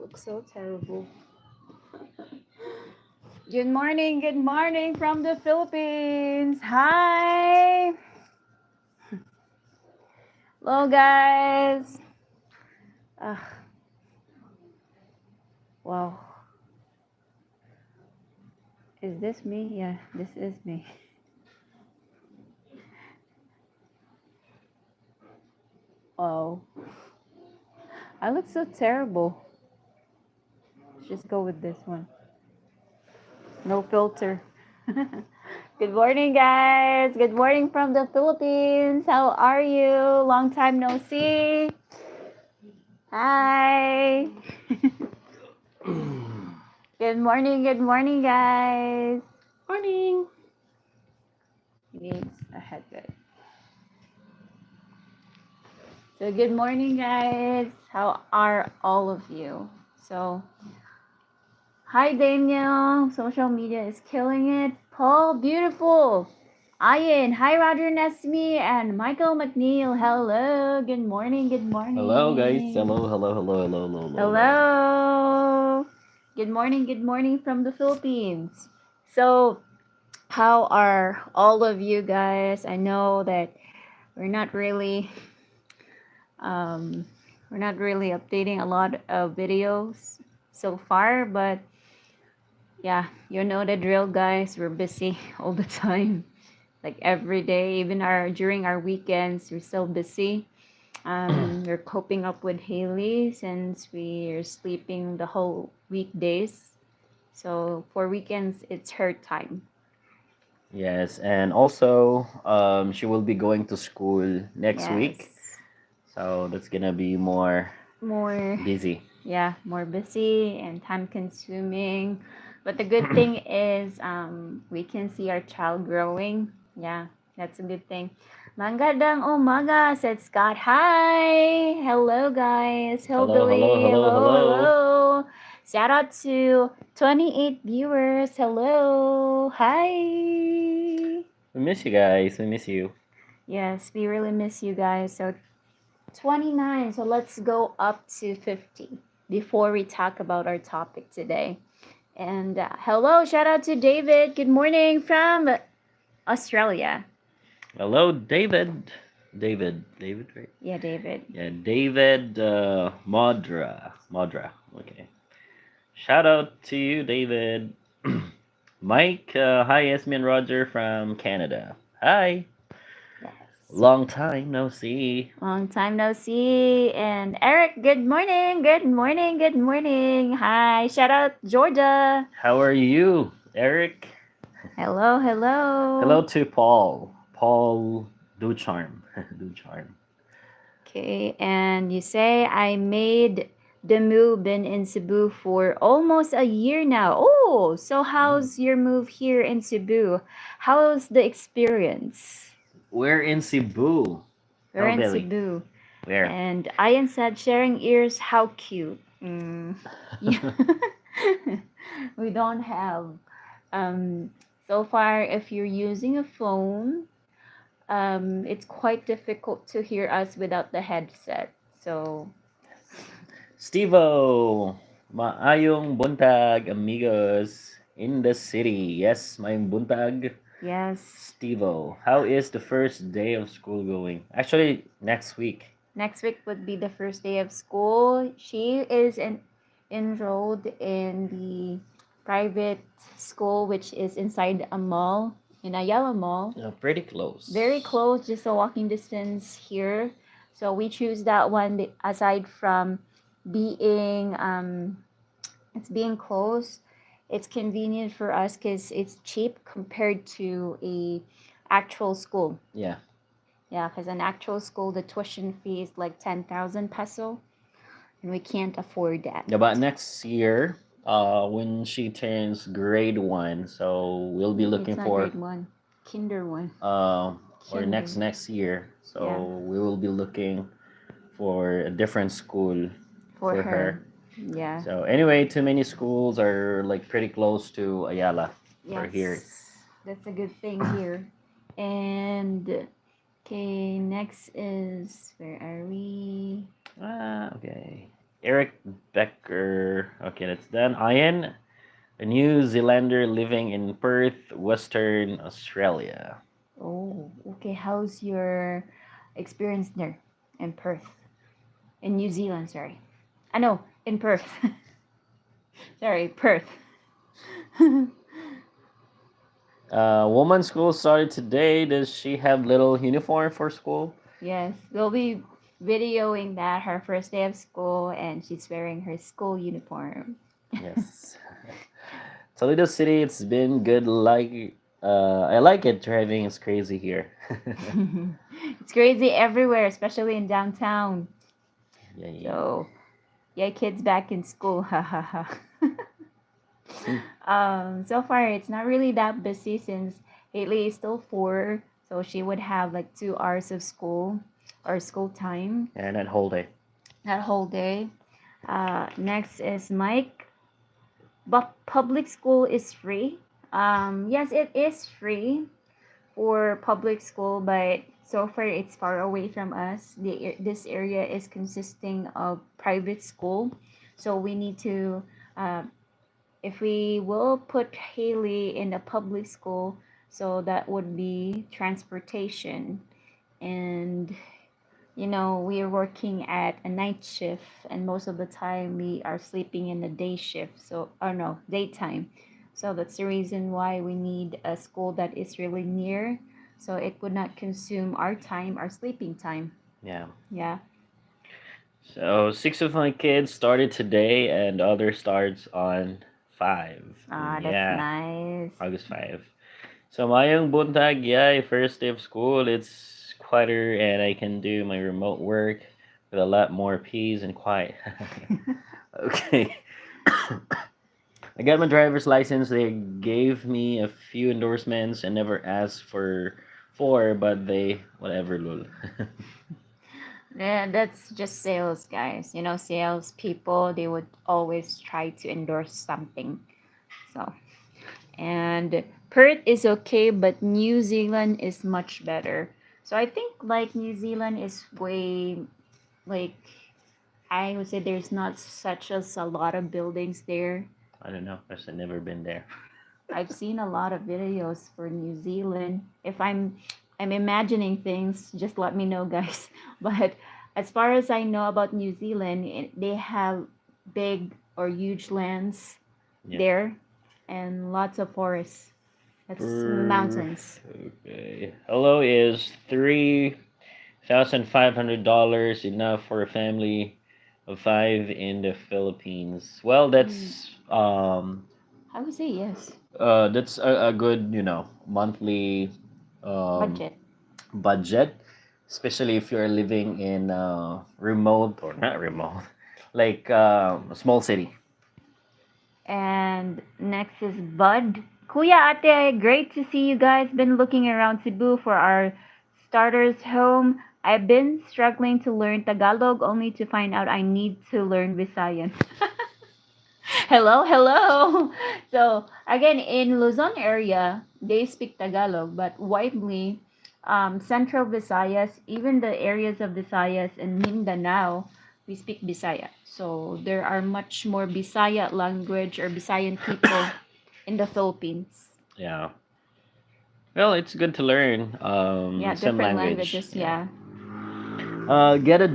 look so terrible. Good morning from the Philippines. Hi. Hello, guys. Uh, wow. Is this me? Yeah, this is me. Oh, I look so terrible. Let's just go with this one. No filter. Good morning, guys. Good morning from the Philippines. How are you? Long time no see. Hi. Good morning, guys. Morning. He needs a headset. So, good morning, guys. How are all of you? So, hi, Daniel. Social media is killing it. Paul, beautiful. Ian, hi, Roger&Ismi, and Michael McNeil. Hello. Good morning. Good morning. Hello, guys. Hello. Hello. Good morning from the Philippines. So, how are all of you guys? I know that we're not really we're not really updating a lot of videos so far, but yeah, you know the drill, guys. We're busy all the time, like every day, even our during our weekends, we're still busy. We're coping up with Haley since we're sleeping the whole weekdays. So for weekends, it's her time. Yes, and also, she will be going to school next week, Yes. so that's gonna be more More, busy. yeah, more busy and time consuming. But the good thing is we can see our child growing. Yeah, that's a good thing. Magandang umaga, said Scott. Hi. Hello, guys. Hillbilly. Hello. Hello. Shout out to 28 viewers. Hello. Hi. We miss you guys. We miss you. Yes, we really miss you guys. So 29. So let's go up to 50 before we talk about our topic today. And hello, shout out to David. Good morning from Australia. Hello, David. David, right? Yeah, David. Yeah, David. Modra. Okay. Shout out to you, David. Mike. Hi, Esme and Roger from Canada. Hi. Yes. Long time no see. Long time no see. And Eric, good morning. Good morning. Good morning. Hi. Shout out Georgia. How are you, Eric? Hello, hello. Hello to Paul. Paul Ducharm. Ducharm. Okay, and you say I made the move, been in Cebu for almost a year now. Oh, so how's your move here in Cebu? How's the experience? We're in Cebu. We're in Billy. Cebu. Where? And Ian said, sharing ears, how cute. Yeah. We don't have. So far, if you're using a phone, it's quite difficult to hear us without the headset. So, Stevo. Maayong buntag, amigos. In the city. Yes, maayong buntag. yes, Stevo. How is the first day of school going? Actually, next week. next week would be the first day of school. She is enrolled in the private school, which is inside a mall, in Ayala Mall. Pretty close. Very close, just a walking distance here. So we choose that one aside from being it's being close. It's convenient for us because it's cheap compared to a actual school. Yeah. Yeah, because an actual school, the tuition fee is like 10,000 peso, and we can't afford that. Yeah, but next year, when she turns grade 1, so we'll be looking It's not for grade one, kinder one. or next year. So Yeah. we will be looking for a different school For for her. her. Yeah. So anyway, too many schools are like pretty close to Ayala or here. Yes, that's a good thing here. And okay, next is where are we? Okay. Eric Becker. Okay, that's done. Ian, a New Zealander living in Perth, Western Australia. Oh, okay. How's your experience there in Perth? In New Zealand, sorry. I know, in Perth. Sorry, Perth. Woman's school started today. Does she have little uniform for school? Yes, we'll be videoing that her first day of school and she's wearing her school uniform. Yes. Toledo City, it's been good. I like it. Driving is crazy here. It's crazy everywhere, especially in downtown. Yay. So, yeah, kids back in school. Ha ha ha. So far it's not really that busy since Haley is still 4, so she would have like 2 hours of school or school time And that whole day. that whole day. Next is Mike. But public school is free. Yes, it is free for public school, but so far it's far away from us. This area is consisting of private school, so we need to uh, if we will put Haley in a public school, so that would be transportation. And we are working at a night shift, and most of the time we are sleeping in the day shift. So, or no, daytime. So that's the reason why we need a school that is really near, so it would not consume our time, our sleeping time. Yeah. Yeah. So six of my kids started today, and other starts on 5. Ah, that's Yeah, nice. August 5. So mayong buntag, yeah, first day of school, it's quieter, and I can do my remote work with a lot more peace and quiet. Okay. I got my driver's license. They gave me a few endorsements and never asked for four, but they whatever, lol. Yeah, that's just sales, guys. Sales people, they would always try to endorse something. So, and Perth is okay, but New Zealand is much better. So I think like New Zealand is way like I would say there's not such as a lot of buildings there. I don't know, because I've never been there. I've seen a lot of videos for New Zealand. If I'm imagining things, just let me know, guys. But as far as I know about New Zealand, they have big or huge lands Yeah. there and lots of forests. That's mountains. Okay. Hello is $3,500 enough for a family of five in the Philippines. Well, Mm, I would say yes. that's a good monthly um Budget. budget, especially if you're living in remote or not remote, like a small city. And next is Bud. Kuya Ate, great to see you guys. Been looking around Cebu for our starters home. I've been struggling to learn Tagalog only to find out I need to learn Visayan. Hello, hello. So again, in Luzon area, they speak Tagalog, but widely, Central Visayas, even the areas of Visayas and Mindanao, we speak Bisaya. So there are much more Bisaya language or Bisayan people in the Philippines. Yeah. Well, it's good to learn Yeah, some different language. languages. Yeah. Yeah. Get a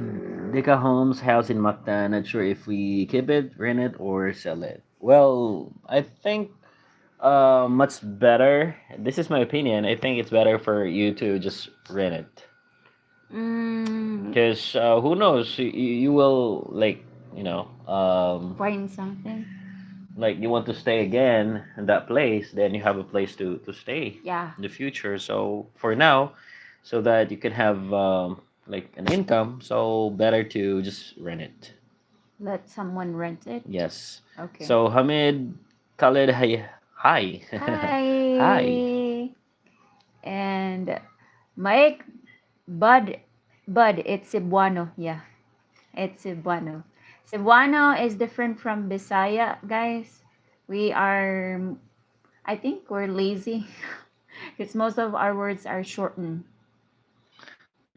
Deka Homes house in Mactan. Not sure if we keep it, rent it, or sell it. Well, I think much better. This is my opinion. I think it's better for you to just rent it. Mm, Because who knows? You will you know um, find something. like you want to stay again in that place, then you have a place to stay Yeah. in the future. So for now, so that you can have like an income, so better to just rent it. Let someone rent it. Yes. Okay. So Hamid, Khalid, hi, hi, hi. Hi. And Mike, Bud, it's Cebuano. Yeah, it's Cebuano. Cebuano is different from Bisaya, guys. We are, I think we're lazy because most of our words are shortened.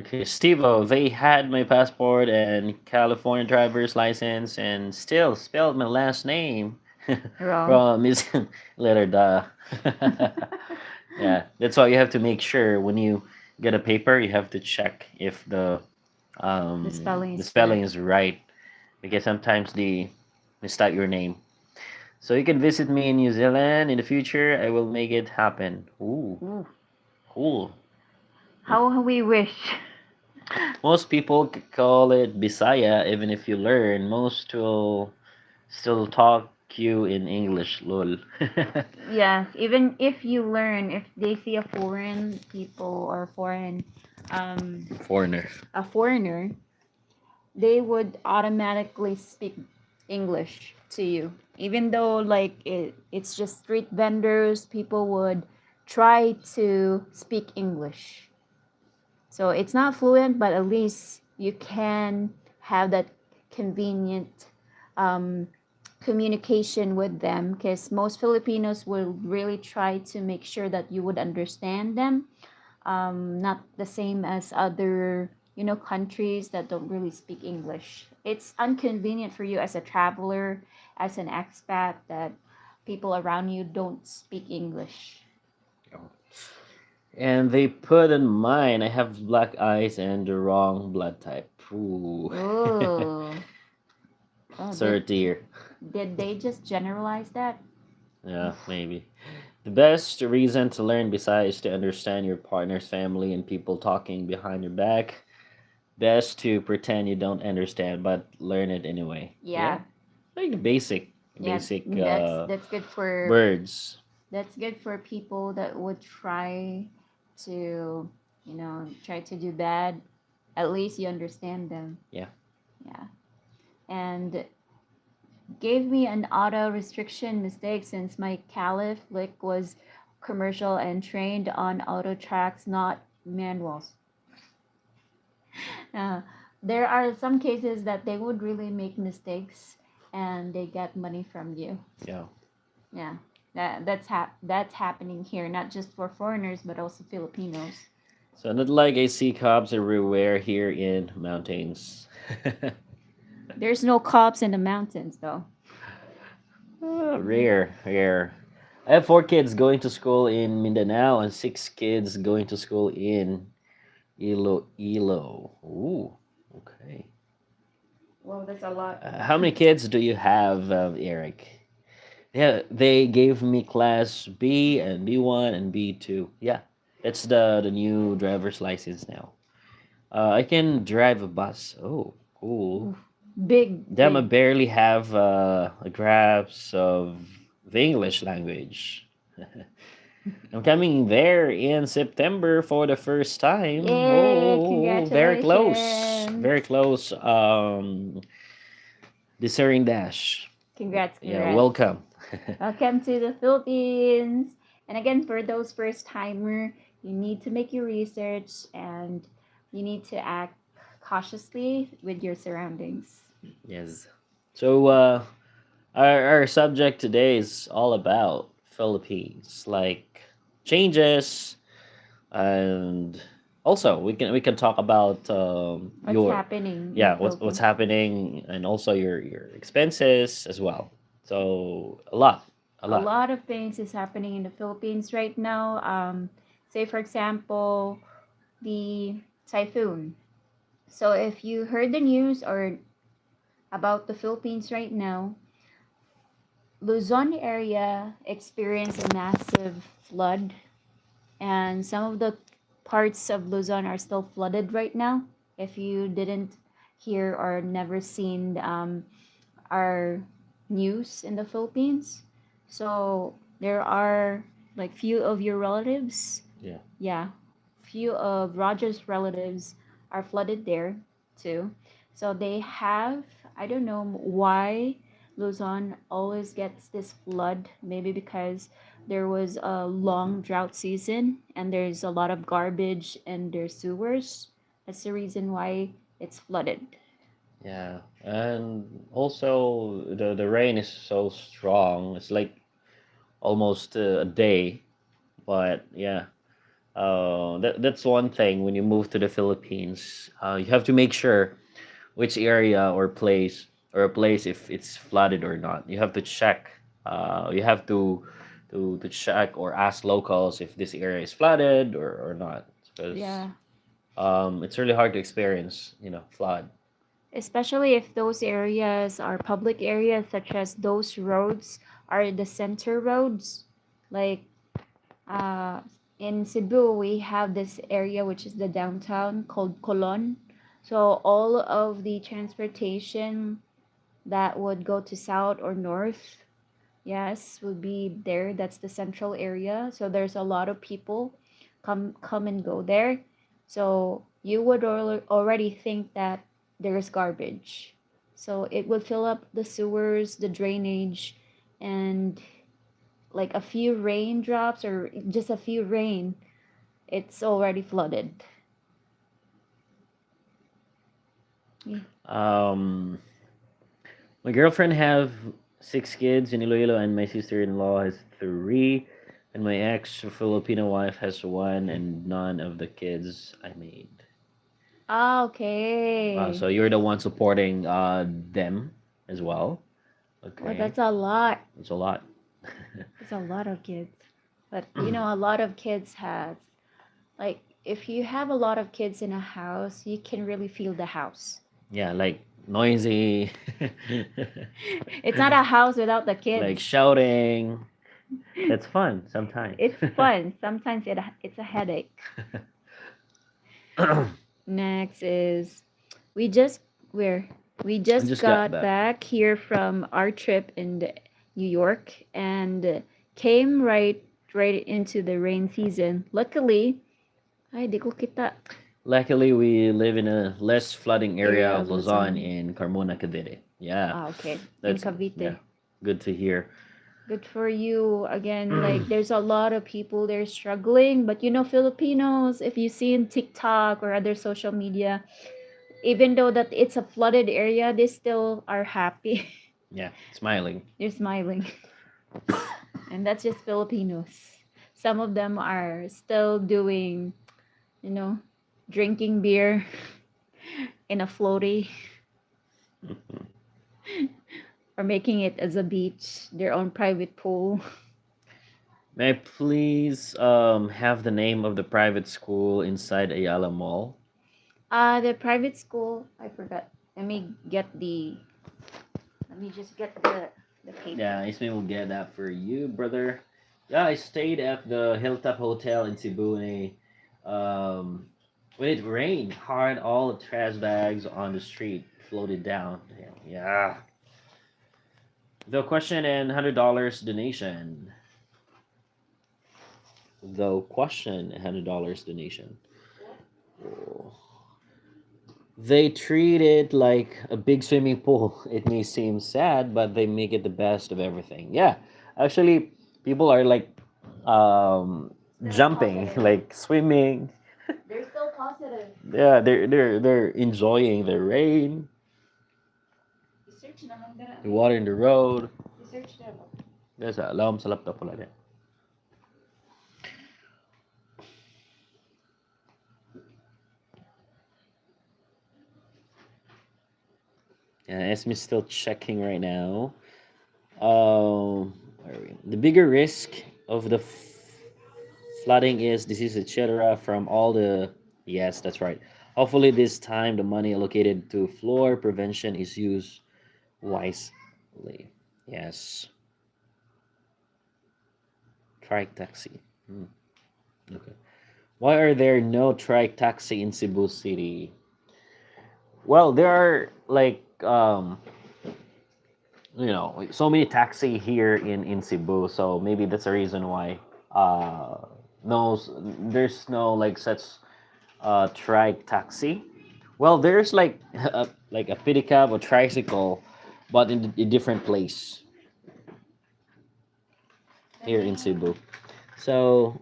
Okay, Stevo, they had my passport and California driver's license and still spelled my last name Wrong. wrong. Missing letter da. Yeah, that's why you have to make sure when you get a paper, you have to check if The spelling the is spelling correct. is right because sometimes they mistake your name. So you can visit me in New Zealand in the future. I will make it happen. Ooh, Ooh, cool. how we wish. Most people call it Bisaya, even if you learn. Most will still talk you in English, lol. Yes, even if you learn, if they see a foreign people or um, Foreigner. a foreigner, they would automatically speak English to you. Even though it's just street vendors, people would try to speak English. So it's not fluent, but at least you can have that convenient um, communication with them because most Filipinos will really try to make sure that you would understand them. Not the same as other countries that don't really speak English. It's inconvenient for you as a traveler, as an expat, that people around you don't speak English. And they put in mine, I have black eyes and the wrong blood type. Ooh. Oh, oh Sorry to hear. did they just generalize that? Yeah, maybe. The best reason to learn besides to understand your partner's family and people talking behind your back, best to pretend you don't understand but learn it anyway. Yeah, Yeah, like the basic, yeah, basic that's good for words. people that would try to try to do bad. At least you understand them. Yeah. Yeah, and gave me an auto restriction mistake since my caliph lick was commercial and trained on auto tracks, not manuals. uh, there are some cases that they would really make mistakes and they get money from you. Yeah. Yeah, that's happening here, not just for foreigners but also Filipinos. So not like I see cops everywhere here in mountains. There's no cops in the mountains though. Rare, rare. I have 4 kids going to school in Mindanao and 6 kids going to school in Iloilo. Ooh, okay. Well, that's a lot. How many kids do you have, Eric? Yeah, they gave me class B and B1 and B2. Yeah, that's the new driver's license now. I can drive a bus. Oh, cool. Oof. Big, Them I big. barely have a grasp of the English language. I'm coming there in September for the first time. Yay, Oh, very close. congratulations. Very close. Discern Dash. Congrats, Yeah, congrats. welcome. Welcome to the Philippines. And again, for those first timer, you need to make your research and you need to act cautiously with your surroundings. Yes. So, our subject today is all about Philippines, like changes, and also we can talk about What's your happening in the yeah what's Philippines? happening and also your expenses as well. So a lot, a A lot. lot of things is happening in the Philippines right now. Say, for example, the typhoon. So, if you heard the news or about the Philippines right now, Luzon area experienced a massive flood, and some of the parts of Luzon are still flooded right now. If you didn't hear or never seen our news in the Philippines, so there are like few of your relatives, Yeah. yeah, few of Roger's relatives are flooded there too. So they have, I don't know why Luzon always gets this flood. Maybe because there was a long drought season and there's a lot of garbage in their sewers. That's the reason why it's flooded. Yeah, and also the rain is so strong. It's like almost a day, but yeah, That's one thing when you move to the Philippines. You have to make sure which area or place or a place if it's flooded or not. You have to check. You have to check or ask locals if this area is flooded or not because Yeah. it's really hard to experience flood. Especially if those areas are public areas, such as those roads are the center roads. Like uh, in Cebu, we have this area which is the downtown called Colon. So all of the transportation that would go to south or north, yes, would be there. That's the central area. So there's a lot of people come and go there. So you would already think that there's garbage. So it would fill up the sewers, the drainage, and like a few raindrops or just a few rain, it's already flooded. Yeah. Um, my girlfriend have 6 kids in Iloilo, and my sister-in-law has three, and my ex Filipino wife has one, and none of the kids I made. Ah, So okay. you're the one supporting them as well. Well, Okay, that's a lot. it's a lot. It's a lot of kids. But you know, a lot of kids has like if you have a lot of kids in a house, you can really feel the house. Yeah, like noisy, It's not a house without the like kids. shouting. That's fun sometimes. It's fun. Sometimes it's a headache. I Next is we just we're we just just got got back. back here from our trip in New York and came right into the rain season. Luckily, ay di ko kita Luckily, we live in a less flooding area area of of Luzon Luzon. in Carmona, Cavite. Yeah, Ah, okay. In that's yeah, Cavite. good to hear. Good for you. Again, like there's a lot of people there struggling, but you know Filipinos, if you see in TikTok or other social media, even though that it's a flooded area, they still are happy. Yeah, smiling. They're smiling. And that's just Filipinos. Some of them are still doing, you know, drinking beer in a floaty or making it as a beach, their own private pool. May I please have the name of the private school inside Ayala Mall? The private school, I forgot. Let me just get the paper. Yeah, Ismi will get that for you, brother. Yeah, I stayed at the Hilltop Hotel in Cebu when it rained hard, all the trash bags on the street floated down. Damn, yeah. The question and $100 donation. The question and $100 donation. Oh. They treat it like a big swimming pool. It may seem sad, but they make it the best of everything. Yeah, actually, people are like Still jumping, positive. like swimming. They're still positive. Yeah, they're enjoying the rain, Research naman dara. the water in the road. Research dara. There's a alarm sa laptop pala din. Yeah, Esme's still checking right now. Where are we? The bigger risk of the flooding is disease, etc. from all the. Yes, that's right. Hopefully, this time the money allocated to floor prevention is used wisely. Yes. Trike taxi. Hmm. Okay. Why are there no trike taxi in Cebu City? Well, there are like so many taxi here in Cebu, so maybe that's the reason why no there's no like such trike taxi. Well, there's like a pedicab or tricycle, but in a different place here in Cebu. So,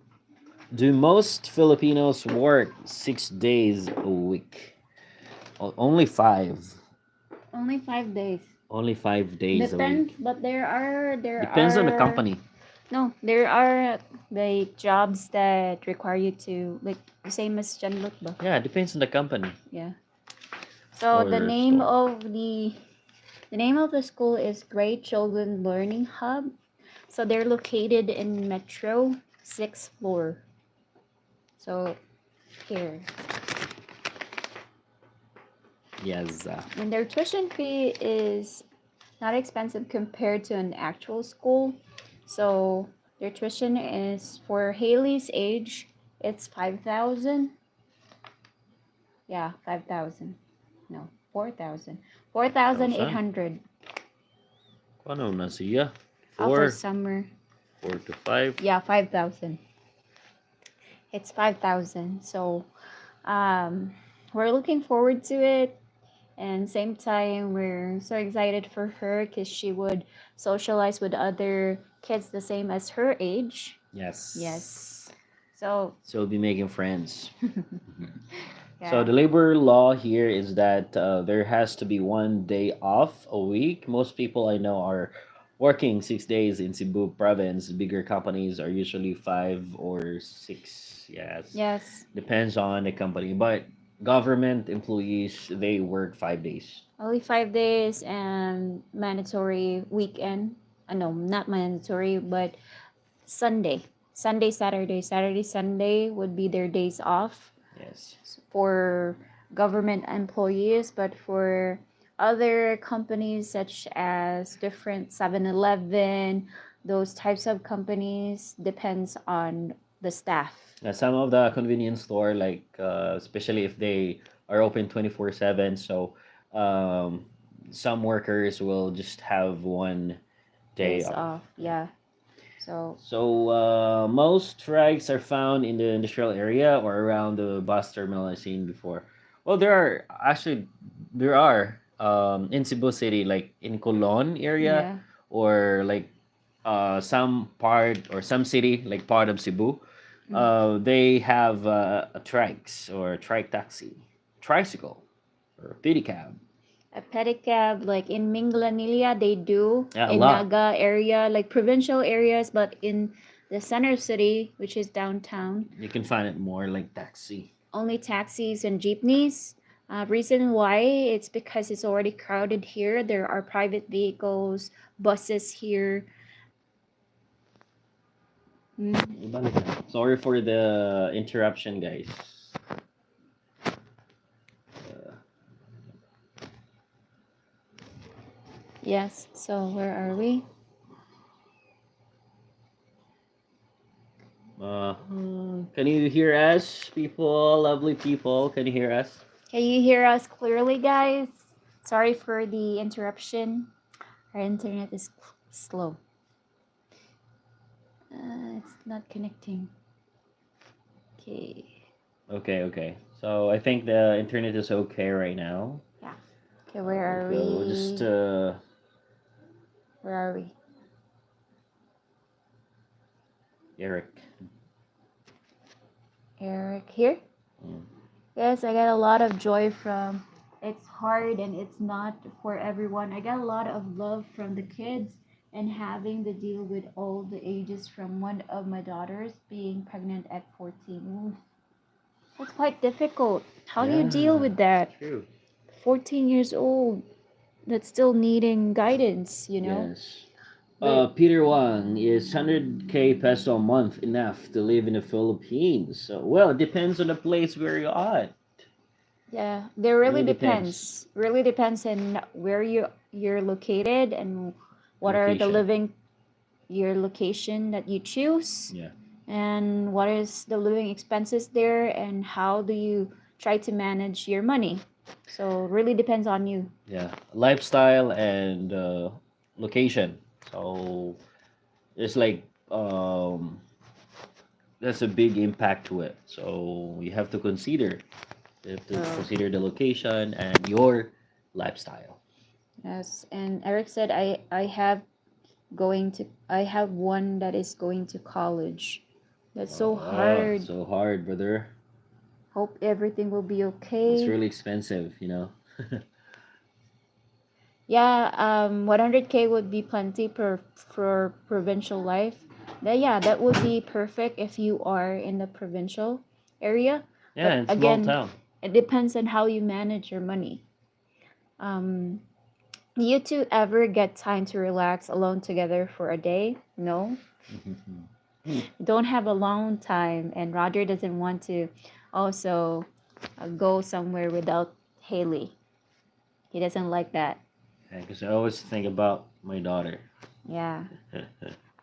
do most Filipinos work 6 days a week? Only five. Only 5 days. Only 5 days a week. Depends, but there Depends on the are company. No, there are like jobs that require you to like the same as Janluk ba? Yeah, it depends on the company Yeah. So the or name store. of the name of the school is Great Children Learning Hub. So they're located in Metro 6th floor. So here. Yes. And their tuition fee is not expensive compared to an actual school. So their tuition is for Haley's age, it's 5,000. Yeah, 5,000. No, 4,000. 1,000. 4,800. Ano na siya? For 4, summer. 4 to 5. Yeah, 5,000. It's 5,000. So we're looking forward to it. And same time, we're so excited for her because she would socialize with other kids the same as her age. Yes. Yes. So, So we'll be making friends. So yeah. the labor law here is that there has to be 1 day off a week. Most people I know are working 6 days in Cebu province. Bigger companies are usually 5 or 6. Yes, Yes. depends on the company. But government employees they work 5 days. Only 5 days and mandatory weekend. No, not mandatory, but Sunday. Sunday, Saturday. Saturday, Sunday would be their days off Yes. for government employees, but for other companies such as different 7-Eleven, those types of companies depends on the staff. Some of the convenience store, like especially if they are open 24/7, so um, some workers will just have 1 day Days off. off, yeah. So So most strikes are found in the industrial area or around the bus terminal I've seen before. Well, there are in Cebu City, like in Colon area, yeah. or like some part or some city like part of Cebu. Mm. They have a trikes or trike taxi, tricycle, or pedicab. A pedicab, like in Minglanilla, they do Yeah, a in lot. Naga area, like provincial areas, but in the center city, which is downtown, You can find it more like taxi. only taxis and jeepneys. Reason why it's because it's already crowded here. There are private vehicles, buses here. Mm, Ibalik na. Sorry for the interruption, guys. yes. So where are we? Can you hear us, people? Lovely people, can you hear us? Can you hear us clearly, guys? Sorry for the interruption. Our internet is slow. It's not connecting. Okay. Okay. So I think the internet is okay right now. Yeah. Okay, where are Okay, we'll just we? Where are we? Eric. Eric here? Mm. Yes, I got a lot of joy from it's hard and it's not for everyone. I got a lot of love from the kids and having to deal with all the ages from one of my daughters being pregnant at 14. Ooh, that's quite difficult. How do you deal Yeah, with that? true. 14 years old, that's still needing guidance, you know? Yes. But Peter Wang is 100k peso a month enough to live in the Philippines? So, well, it depends on the place where you're at. yeah, there really Really depends. depends. Really depends on where you're located and what are the Location. living your location that you choose Yeah. and what is the living expenses there and how do you try to manage your money. So really depends on you. Yeah, lifestyle and location. So it's like that's a big impact to it. So you have to consider. You have to So consider the location and your lifestyle. yes, and Eric said I have one that is going to college. That's so Oh, hard. so hard, brother. Hope everything will be It's okay. really expensive, you know. Yeah, 100K would be plenty for provincial life. Yeah, that would be perfect if you are in the provincial area. Yeah, But in small again, town. it depends on how you manage your money. Um, you two ever get time to relax alone together for a day? No, don't have a long time, and Roger doesn't want to also go somewhere without Haley. He doesn't like that. Yeah, because I always think about my daughter. Yeah.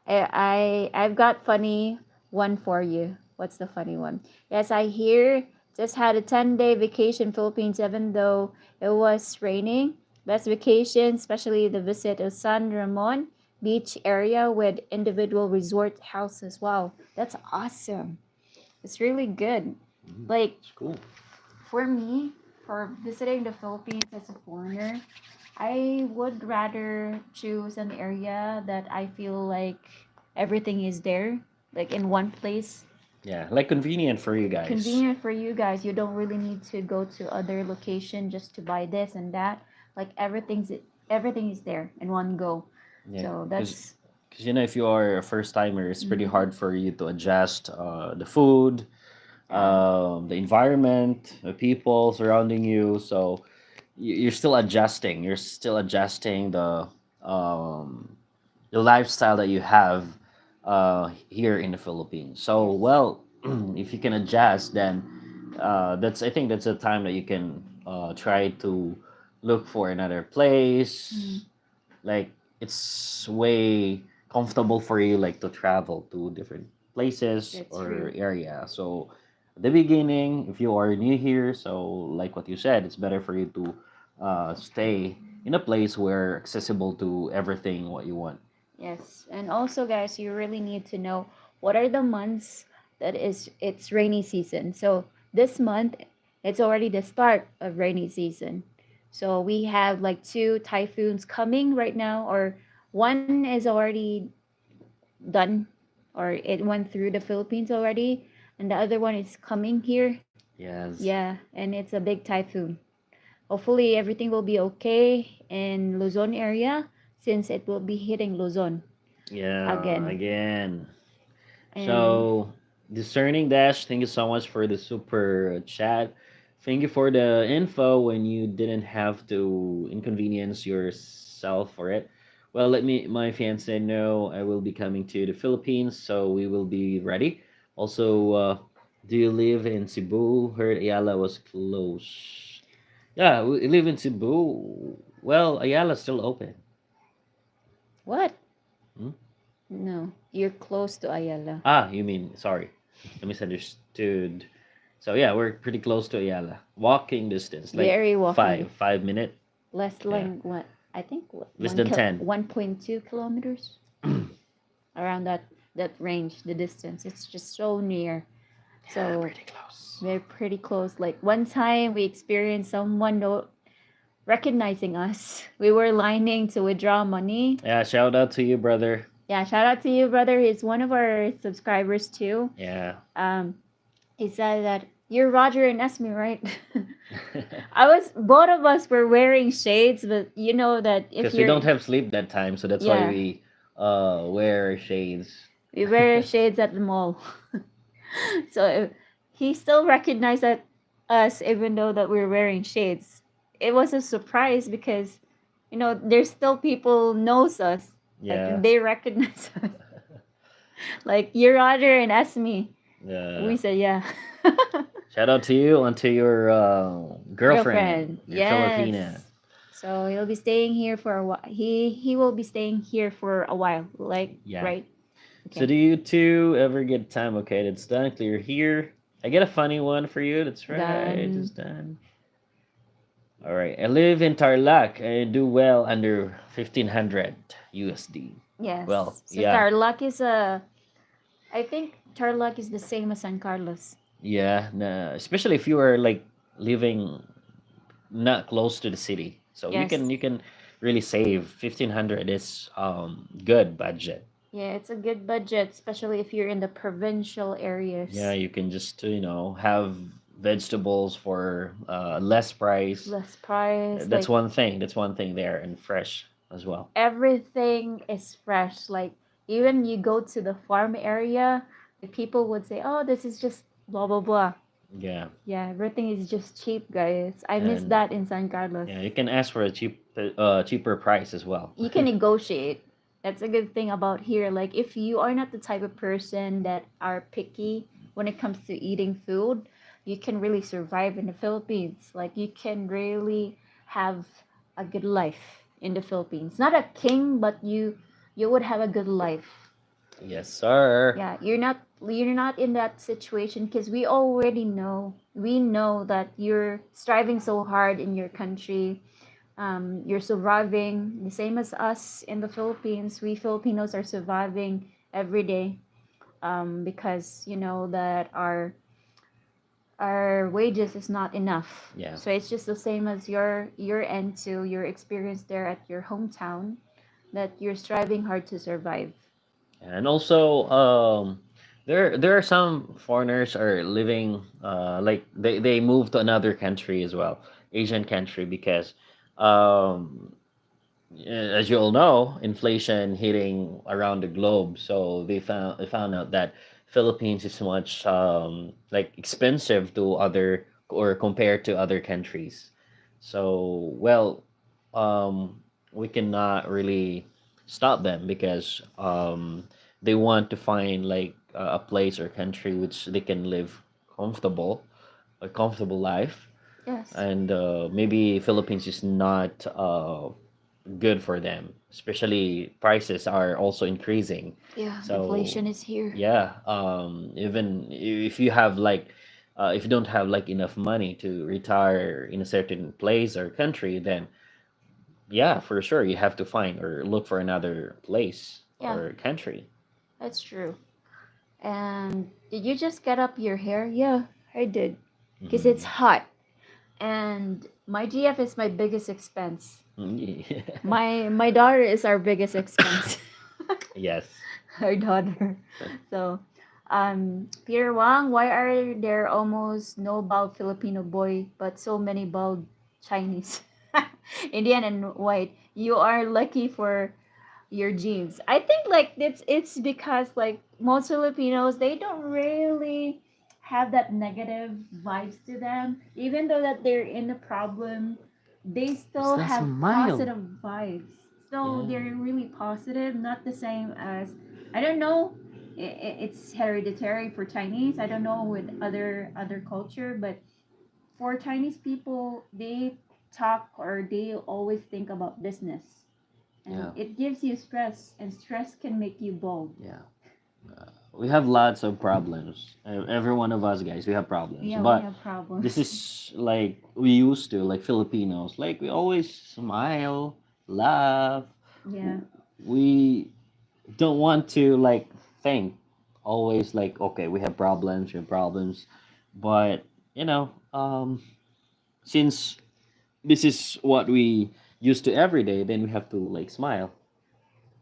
I've got funny one for you. What's the funny one? Yes, I hear just had a 10-day vacation Philippines even though it was raining. Best vacation, especially the visit of San Ramon beach area with individual resort houses. Wow, that's awesome. It's really good. Like It's cool. for me, for visiting the Philippines as a foreigner, I would rather choose an area that I feel like everything is there, like in one place. Yeah, like convenient for you guys. Convenient for you guys. You don't really need to go to other location just to buy this and that. Like everything is there in one go. Yeah, So because that's you know if you are a first timer, it's pretty mhm, hard for you to adjust the food, yeah. the environment, the people surrounding you. So you're still adjusting. You're still adjusting um, the lifestyle that you have here in the Philippines. So Yes. well, if you can adjust, then that's I think that's a time that you can try to look for another place. Mm, Like it's way comfortable for you, like to travel to different places that's or true. area. So at the beginning, if you are new here, so like what you said, it's better for you to stay in a place where accessible to everything what you want. Yes, and also, guys, you really need to know what are the months that is it's rainy season. So this month, it's already the start of rainy season. So we have like two typhoons coming right now, or one is already done, or it went through the Philippines already, and the other one is coming here. Yes. Yeah, and it's a big typhoon. Hopefully, everything will be okay in Luzon area since it will be hitting Luzon Yeah, again. again. And So, discerning dash, thank you so much for the super chat. Thank you for the info when you didn't have to inconvenience yourself for it. Well, let me my fiance know I will be coming to the Philippines, so we will be ready. Also, do you live in Cebu? Heard Ayala was close. Yeah, we live in Cebu. Well, Ayala's still open. what? Hmm? No, you're close to Ayala. Ah, you mean sorry, I misunderstood. So yeah, we're pretty close to Ayala. Walking distance, like Very walking five 5 minute. less Yeah, than what I think less than 10. 1.2 kilometers around that range, the distance. It's just so near. Yeah, So pretty close. we're pretty close. Like one time we experienced someone recognizing us. We were lining to withdraw money. Yeah, shout out to you, brother. Yeah, shout out to you, brother. He's one of our subscribers too. Yeah. Um, he said that you're Roger and Esme, right? I was both of us were wearing shades, but you know that if Because we you're don't have sleep that time, so that's why yeah, we wear shades. we wear shades at the mall. So he still recognized that us even though that we're wearing shades. It was a surprise because there's still people knows us. Like Yeah. they recognize us. Like you're Roger and Esme. Yeah. We said yeah. Shout out to you and to your girlfriend, Girlfriend. your Filipina. Yes. So he'll be staying here for a while. He will be staying here for a while. Like Yeah. right? So Okay. do you two ever get time? Okay, it's done. Clear here. I get a funny one for you. That's right. It's Done. done. All right. I live in Tarlac. I do well under 1500 USD. Well, Yes. So yeah, Tarlac is a. I think Tarlac is the same as San Carlos. yeah. Nah, especially if you are like living not close to the city, so Yes. you can really save 1500 is good budget. Yeah, it's a good budget, especially if you're in the provincial Yeah, areas. you can just have vegetables for less price. Less price, That's one thing there, and fresh as well. everything is fresh. Like Even you go to the farm area, the people would say, "Oh, this is just blah blah blah." Yeah, Yeah, everything is just cheap, guys. I miss and that in San Carlos. yeah, you can ask for a cheaper price as well. You can negotiate. That's a good thing about here. Like if you are not the type of person that are picky when it comes to eating food, you can really survive in the Philippines. Like you can really have a good life in the Philippines. Not a king, but you would have a good life. Yes, sir. Yeah, you're not in that situation because we know that you're striving so hard in your country. You're surviving the same as us in the Philippines. We Filipinos are surviving every day, because you know that our wages is not enough. Yeah. So it's just the same as your end to your experience there at your hometown, that you're striving hard to survive. And also, there are some foreigners are living like they move to another country as well, Asian country, because um, as you all know, inflation hitting around the globe. So they found out that Philippines is much like expensive to other or compared to other countries. So well, um, we cannot really stop them because they want to find like a place or country which they can live comfortable, a comfortable life, Yes. and maybe Philippines is not good for them. Especially prices are also increasing. Yeah, So inflation is here. yeah, even if you have like if you don't have like enough money to retire in a certain place or country, then yeah, for sure you have to find or look for another place Yeah, or country. that's true. And did you just get up your hair? Yeah, I did. Because it's Hmm. hot. And my GF is my biggest expense. My daughter is our biggest expense. Yes. Our daughter. So, Peter Wang, why are there almost no bald Filipino boy but so many bald Chinese? Indian and white. You are lucky for your genes. I think like it's because like most Filipinos they don't really have that negative vibes to them. Even though that they're in a problem, they It's still not have smile. positive vibes. So Yeah. they're really positive, not the same as I don't know. It's hereditary for Chinese. I don't know with other culture, but for Chinese people, they talk or they always think about business, and Yeah. it gives you stress, and stress can make you bald. Yeah. We have lots of problems. Every one of us guys, we have problems. Yeah, we But have this problems. is like we used to, like Filipinos. Like we always smile, laugh. Yeah. We don't want to like think always like okay, we have problems. But you know, since this is what we used to every day, then we have to like smile.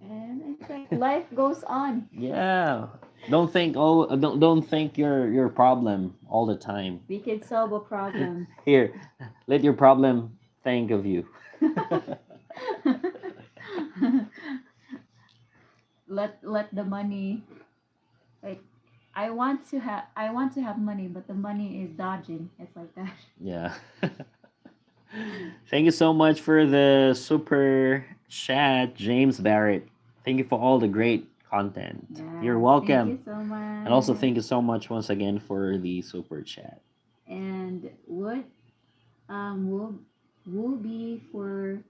And it's like life goes on. Yeah. Don't think your problem all the time. We can solve a problem. Here, let your problem think of you. Let the money, like, I want to have money, but the money is dodging. It's like that. Yeah. Thank you so much for the super chat, James Barrett. Thank you for all the great content. You're Yeah. Thank welcome. you so And also much. thank you so much once again for the super chat. And what will be for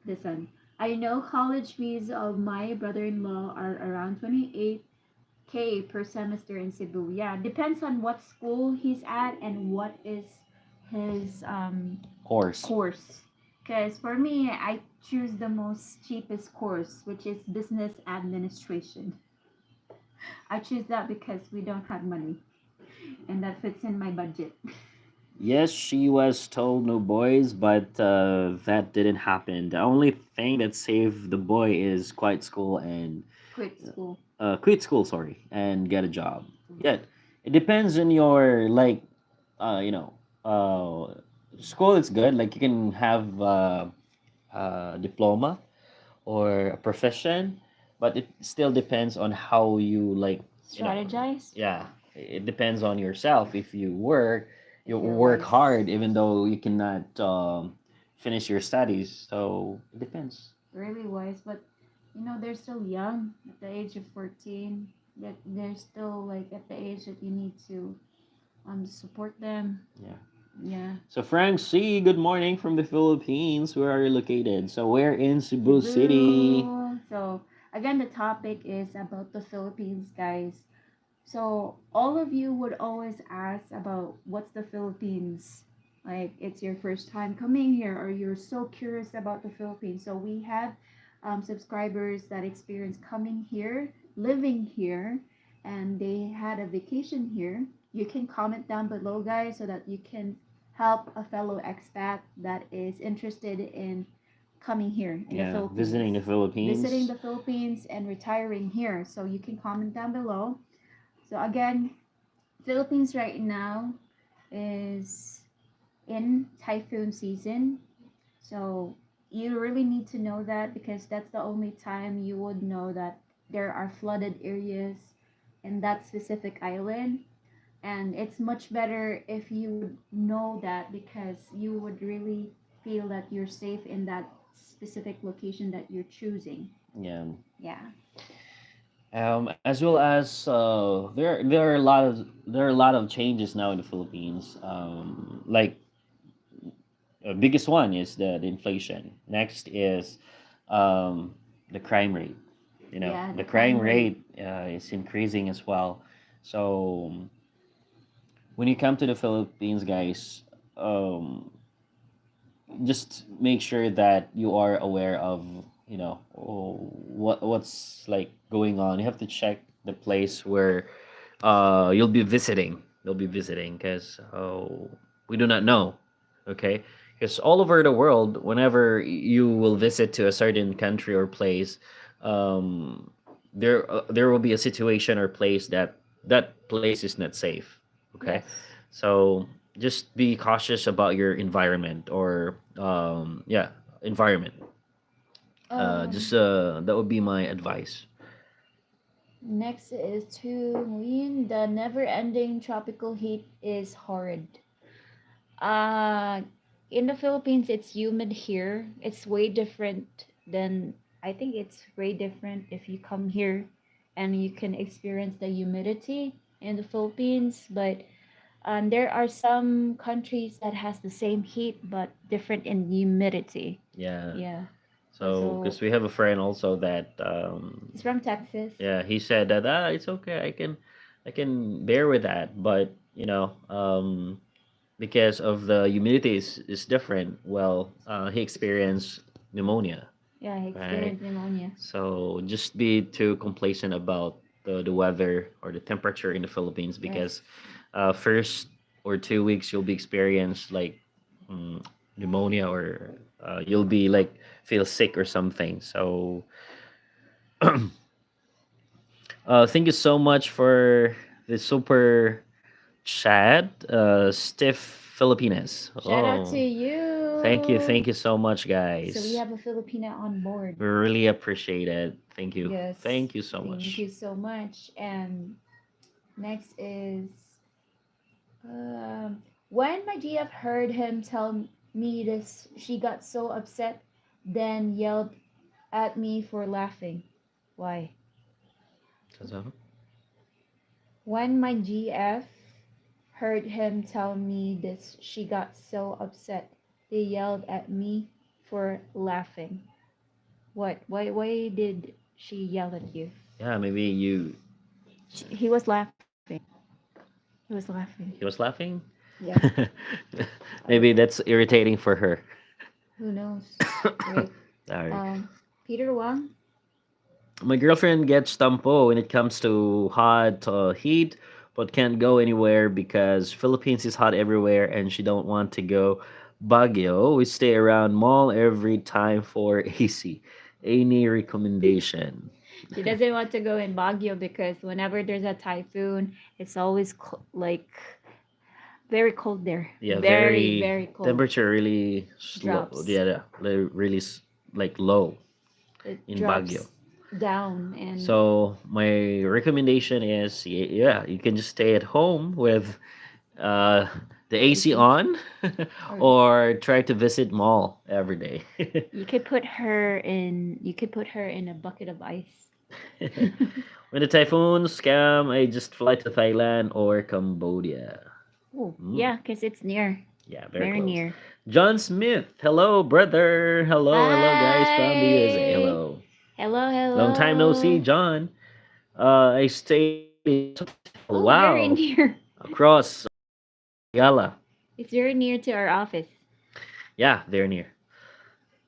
the son. I know college fees of my brother-in-law are around 28K per semester in Cebu. Yeah, depends on what school he's at and what is his Course. course. Because for me, I choose the most cheapest course, which is business administration. I choose that because we don't have money, and that fits in my budget. Yes, she was told no boys, but that didn't happen. The only thing that saved the boy is Quit school. quit school, sorry, and get a job. Yet it depends on your like, you know, school is good. Like you can have diploma or a profession, but it still depends on how you like, you know, Strategize yeah, it depends on yourself. If you work, you if you're work wise. hard even though you cannot finish your studies. So it depends. Really wise, but they're still young at the age of 14. That they're still like at the age that you need to support them. Yeah. Yeah. So Frank C, good morning from the Philippines. Where are you located? So we're in Cebu City. Cebu. So again, the topic is about the Philippines, guys. So all of you would always ask about what's the Philippines. Like it's your first time coming here, or you're so curious about the Philippines. So we have subscribers that experience coming here, living here, and they had a vacation here. You can comment down below, guys, so that you can help a fellow expat that is interested in coming here in the Yeah, Philippines, visiting the visiting Philippines. the Philippines and retiring here. So you can comment down below. So again, Philippines right now is in typhoon season. So you really need to know that because that's the only time you would know that there are flooded areas in that specific island. And it's much better if you would know that because you would really feel that you're safe in that specific location that you're choosing. Yeah. Yeah. As well as there are a lot of changes now in the Philippines. Like biggest one is the inflation. Next is um, the crime rate. Yeah, the The crime crime rate. rate is increasing as well. So when you come to the Philippines, guys, um, just make sure that you are aware of what's like going on. You have to check the place where you'll be visiting because we do not know. Okay, because all over the world, whenever you will visit to a certain country or place, um, there will be a situation or place that place is not safe. Okay, Yes. so just be cautious about your environment or yeah, environment. Just Um, that would be my advice. Next is to Moeen. The never-ending tropical heat is horrid. Uh, in the Philippines, it's humid here. It's way different than I think it's way different if you come here and you can experience the humidity in the Philippines. But there are some countries that has the same heat but different in humidity. Yeah. Yeah. So So because we have a friend also that he's from Texas. yeah, he said that it's okay, I can bear with that, but because of the humidity is different. Well, he experienced pneumonia, Yeah, he right? experienced pneumonia. So just be too complacent about the weather or the temperature in the Philippines Yes. because first or 2 weeks you'll be experience like mm, pneumonia or you'll be like feel sick or something. So thank you so much for the super chat, Stiff Filipinas. Shout out to Oh, you. thank you so much, So we guys. have a Filipina on board. We really appreciate it. Yes. Thank you so Thank much. you so much. And next is um, when my GF heard him tell me this, she got so upset, then yelled at me for laughing. Why? So, When my GF heard him tell me this, she got so upset, they yelled at me for laughing. What? Why did she yell at you? yeah, maybe you. He was laughing. He was laughing. He was laughing. Yeah. Maybe that's irritating for her. Who knows? Right? Alright. Peter Wang. My girlfriend gets tampo when it comes to hot heat, but can't go anywhere because Philippines is hot everywhere and she don't want to go Baguio. We stay around mall every time for AC. Any recommendation? She doesn't want to go in Baguio because whenever there's a typhoon, it's always like very cold there. Yeah, Very, very very cold. temperature really slow. Drops. Yeah, really like low It in Baguio. drops. down and So my recommendation is, yeah, you can just stay at home with uh, the AC AC. on, Or or try to visit mall every day. you could put her in a bucket of ice. When the typhoons come, I just fly to Thailand or Cambodia. Oh, Mm, yeah, because it's near. yeah, very Very close. near. John Smith, hello, brother. Hello, hello, guys from the USA. Hi. Hello. Hello, Long time no see, hello. John. I stayed in Sofitel. Oh, very Wow. near. Across Yala. It's very near to our office. Yeah, they're near.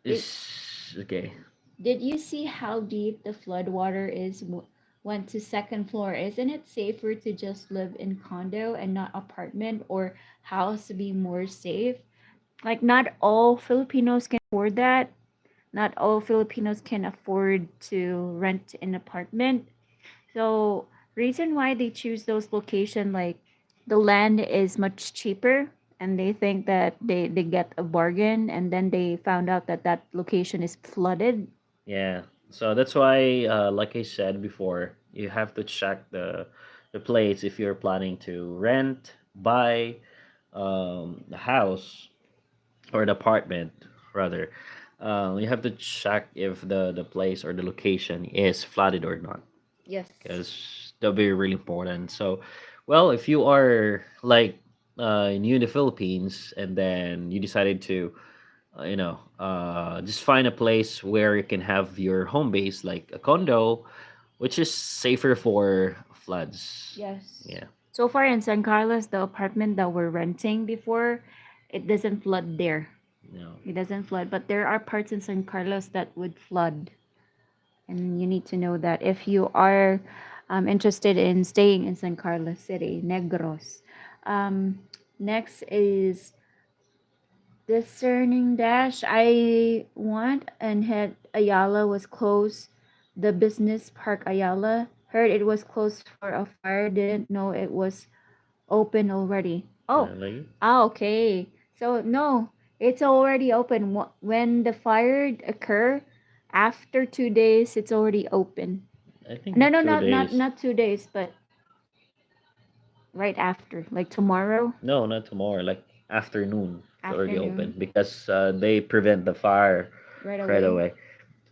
Did It's okay. Did you see how deep the flood water is went to second floor? Isn't it safer to just live in condo and not apartment or house to be more safe? Like not all Filipinos can afford that. Not all Filipinos can afford to rent an apartment. So reason why they choose those location like the land is much cheaper and they think that they get a bargain and then they found out that that location is flooded. Yeah. So that's why, like I said before, you have to check the place if you're planning to rent, buy the house or the apartment rather. You have to check if the place or the location is flooded or not, Yes. because that'll be really important. So, well, if you are like new in the Philippines and then you decided to, just find a place where you can have your home base, like a condo, which is safer for floods. Yes. Yeah, So far in San Carlos, the apartment that we're renting before, it doesn't flood there. you know, It doesn't flood, but there are parts in San Carlos that would flood. And you need to know that if you are interested in staying in San Carlos City, Negros. Um, Next is Discerning Dash. I want and had Ayala was closed. The business park Ayala. Heard it was closed for a fire. Didn't know it was open already. Oh, like okay. So no, it's already open. When the fire occur, after 2 days, it's already open. I think No, no, two not days. not 2 days, but right after, like tomorrow No, not tomorrow. Like afternoon, it's already open afternoon, because they prevent the fire right right away. away.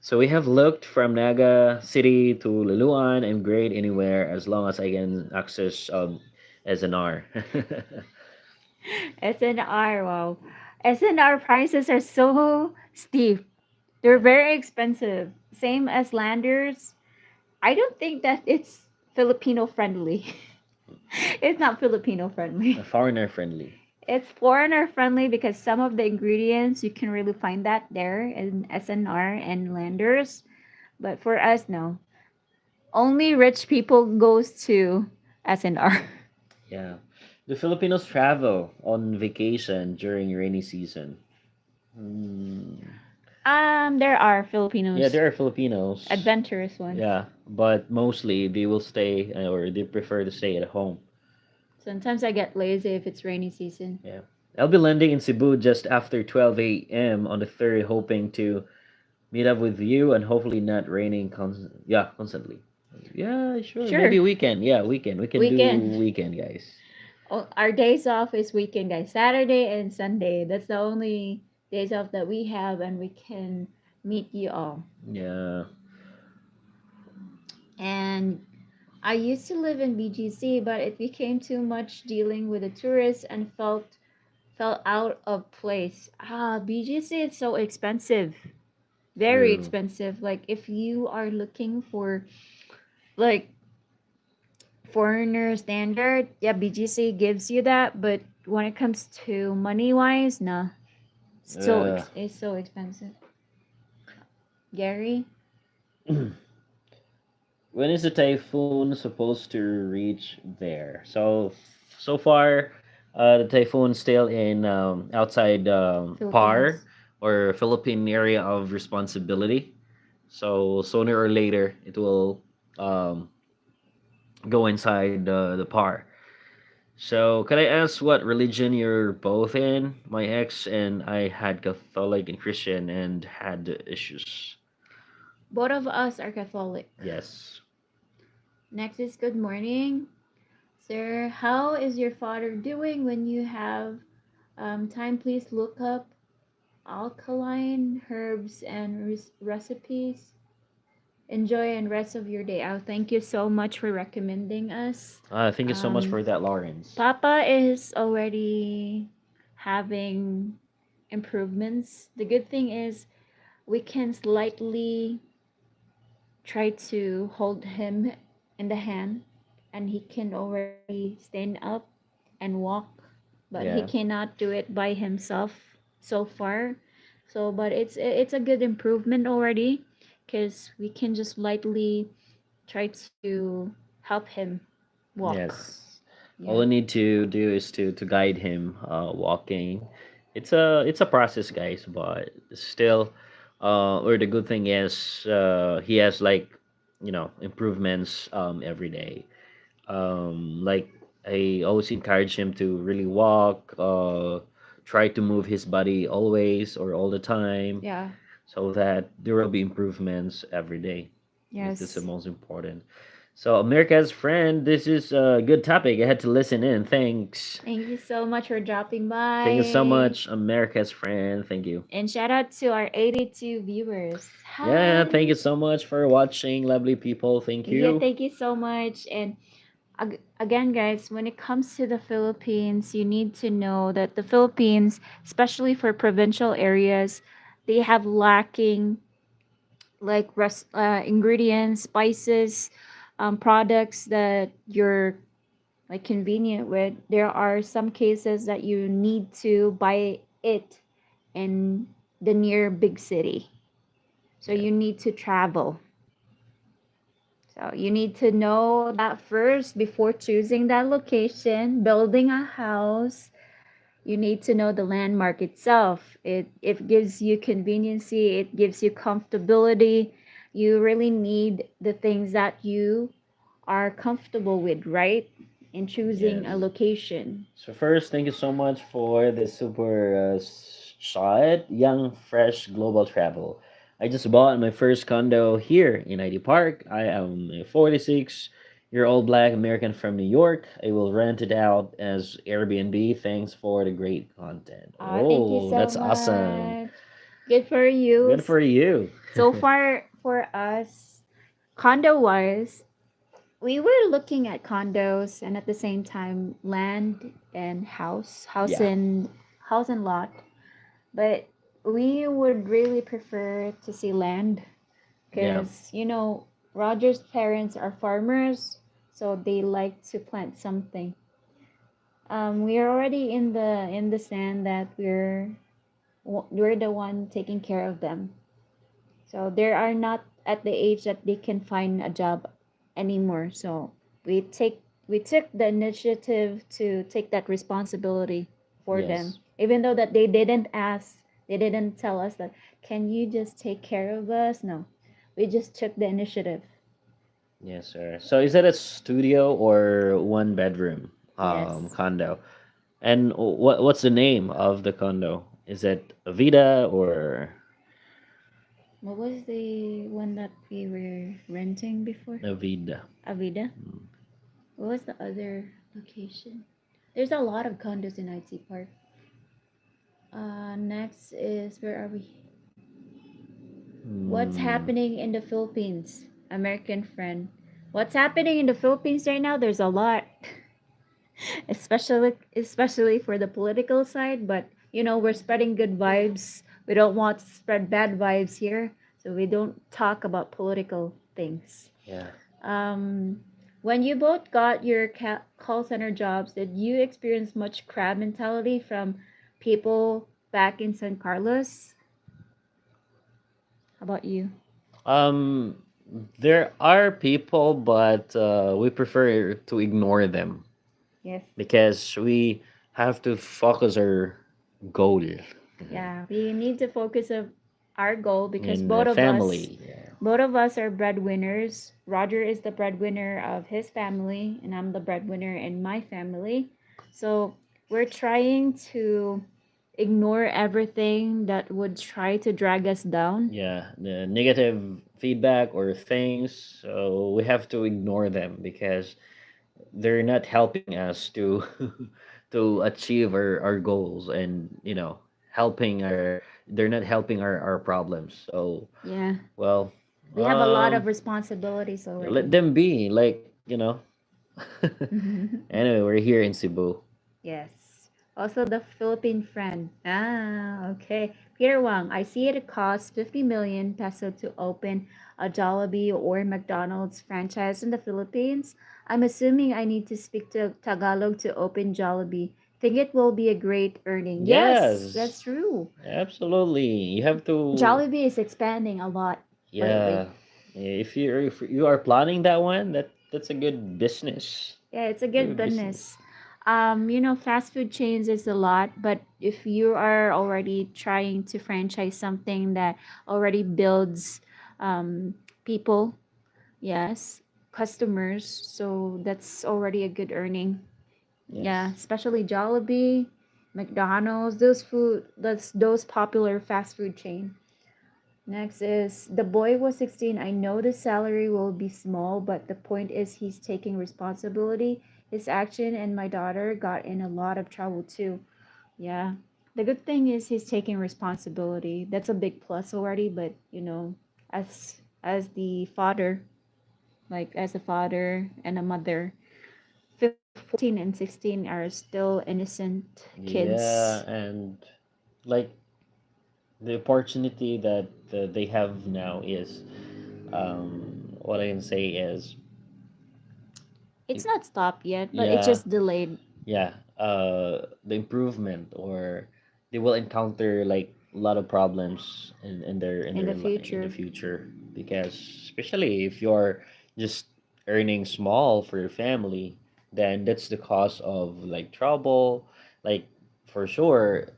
So we have looked from Naga City to Luluan and grade anywhere as long as I can access SNR. SNR, wow. SNR prices are so steep. They're very expensive. Same as Landers. I don't think that it's Filipino friendly. It's not Filipino friendly. Foreigner friendly. It's foreigner friendly because some of the ingredients you can really find that there in SNR and Landers. But for us, no. Only rich people goes to SNR. Yeah. Do Filipinos travel on vacation during rainy season? Hmm. There are Yeah, Filipinos, there are Filipinos. adventurous ones. Yeah, but mostly they will stay or they prefer to stay at home. Sometimes I get lazy if it's rainy season. Yeah. I'll be landing in Cebu just after 12 a.m. on the 3rd, hoping to meet up with you and hopefully not raining constantly. Yeah, sure. Sure, Maybe weekend. Yeah, weekend. We can do weekend. weekend, guys. Oh, our days off is weekend, guys. Saturday and Sunday. That's the only days off that we have, and we can meet you all. Yeah. And I used to live in BGC, but it became too much dealing with the tourists and felt out of place. BGC is so expensive. Very True. expensive. Like if you are looking for like foreigner standard, yeah, BGC gives you that, but when it comes to money wise, nah. Uh, It's so expensive. Gary? when is the typhoon supposed to reach there? So far, the typhoon's still in outside PAR, Philippines. or Philippine Area of Responsibility. So sooner or later, it will um, go inside the PAR. So can I ask what religion you're both in? My ex and I had Catholic and Christian and had issues. Both of us are Catholic. Yes. Next is good morning. Sir, how is your father doing? When you have time, please look up alkaline herbs and recipes. Enjoy and rest of your day. Oh, thank you so much for recommending us. Thank you so much for that, Lawrence. Papa is already having improvements. The good thing is we can slightly try to hold him in the hand and he can already stand up and walk, but he Yeah. cannot do it by himself so far. So but it's a good improvement already because we can just lightly try to help him walk. Yes. All Yeah. I need to do is to guide him walking. It's a process, guys, but still or the good thing is he has like improvements every day. Like I always encourage him to really walk, try to move his body always or all the time Yeah. so that there will be improvements every day. Yes, that's the Yes. most important. So, America's friend, this is a good topic. I had to listen in. Thanks. Thank you so much for dropping Thank you so by. much, America's friend. Thank you. And shout out to our 82 viewers. Yeah, thank Hi. you so much for watching, lovely people. Thank Yeah, you. thank you so much. And again, guys, when it comes to the Philippines, you need to know that the Philippines, especially for provincial areas, they have lacking like ingredients, spices, products that you're like convenient with. There are some cases that you need to buy it in the near big city. So Yeah. you need to travel. So you need to know that first before choosing that location, building a house. You need to know the landmark itself. It gives you conveniency, it gives you comfortability. You really need the things that you are comfortable with, right? In choosing Yes. a location. So first, thank you so much for the super shot, young, fresh global travel. I just bought my first condo here in ID Park. I am a 46-year-old Black American from New York. I will rent it out as Airbnb. Thanks for the great content. Thank you Oh, so that's awesome! much. Good for you. Good for you. So far for us, condo wise, we were looking at condos and at the same time land and Yeah. house and lot. But we would really prefer to see land Yeah. because Roger's parents are farmers, so they like to plant something. We are already in the stand that we're the one taking care of them. So they are not at the age that they can find a job anymore. So we take we took the initiative to take that responsibility for them. Yes. Even though that they didn't ask, they didn't tell us that can you just take care of us? No. We just took the initiative. Yes, sir. So is it a studio or one bedroom Yes. condo? And what's the name of the condo? Is it Avida or What was the one that we were renting before? Avida? Avida. What was the other location? There's a lot of condos in IT Park. Next is where are we? What's Hmm. happening in the Philippines, American friend? What's happening in the Philippines right now? There's a lot, especially for the political side. But we're spreading good vibes. We don't want to spread bad vibes here, so we don't talk about political things. Yeah. Um, when you both got your call center jobs, did you experience much crab mentality from people back in San Carlos? How about you? Um. There are people, but we prefer to ignore them Yes. because we have to focus our goal Yeah, we need to focus of our goal because in the family. Yeah. both of us are breadwinners. Roger is the breadwinner of his family, and I'm the breadwinner in my family. So we're trying to ignore everything that would try to drag us down. Yeah. The negative feedback or things, so we have to ignore them because they're not helping us to to achieve our goals, and helping our they're not helping our problems. So, Yeah. well, We have a lot of responsibilities let already. them be, like, anyway, we're here in Cebu. Yes. Also the Philippine friend. Ah, okay. Peter Wang, I see it costs 50 million peso to open a Jollibee or McDonald's franchise in the Philippines. I'm assuming I need to speak to Tagalog to open Jollibee. Think it will be a great earning. Yes, that's Yes, true. absolutely. You have to. Jollibee is expanding a lot lately. Yeah, if you are planning that one, that's a good business. Yeah, it's a good Good business. business. Fast food chains is a lot, but if you are already trying to franchise something that already builds um, people, yes, customers, so that's already a good earning. Yeah, Yes. especially Jollibee, McDonald's, those popular fast food chain. Next is the boy was 16. I know the salary will be small, but the point is he's taking responsibility. His action and my daughter got in a lot of trouble too. Yeah. The good thing is he's taking responsibility. That's a big plus already, but as the father, like as a father and a mother, 14 and 16 are still innocent Yeah, kids. and like the opportunity that they have now is, what I can say is, It's not stopped yet, but it's yeah, just delayed yeah, the improvement, or they will encounter like a lot of problems in in the in the future. future, because especially if you're just earning small for your family, then that's the cause of like trouble. Like, for sure,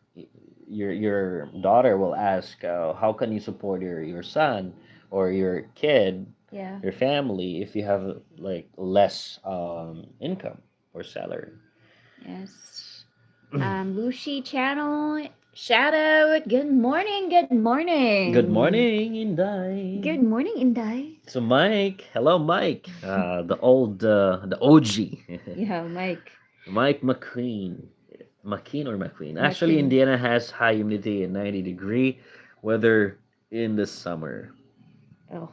your daughter will ask, how can you support your son or your kid, Yeah. your family, if you have like less income or salary. Yes. Lucy channel. Shout out. Good morning. Good Good morning. morning, Inday. Good morning, Inday. So, Mike, hello, Mike, the OG, Yeah, Mike. Mike McQueen or McQueen. Actually, McQueen. Indiana has high humidity and 90-degree weather in the summer. Oh.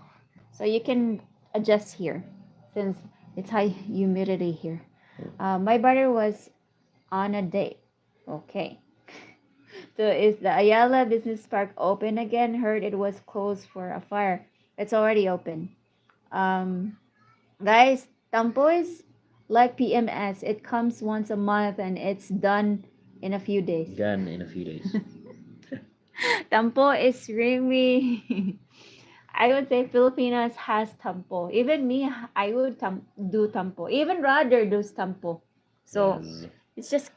So you can adjust here since it's high humidity here. My brother was on a date. Okay. So is the Ayala Business Park open again? Heard it was closed for a fire. It's already open. Um, Guys, Tampo is like PMS. It comes once a month and it's done in a few days. Gone in a few days. Tampo is really, I would say Filipinos has Tampo. Even me, I would do Tampo. Even Roger does Tampo. So Yes, it's just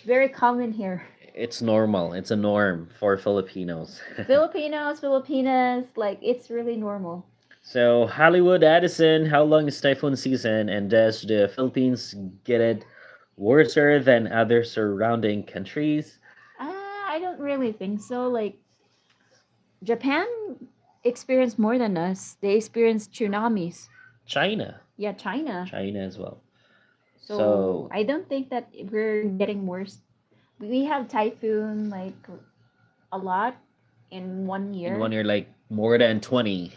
very common here. it's normal. It's a norm for Filipinos. Filipinas, like it's really normal. So, Hollywood Addison, how long is typhoon season, and does the Philippines get it worse than other surrounding countries? I don't really think so. Like Japan experienced more than us. They experienced tsunamis. China, Yeah, China. China as well. So So, I don't think that we're getting worse. We have typhoon like a lot in one in year. 1 year, like more than 20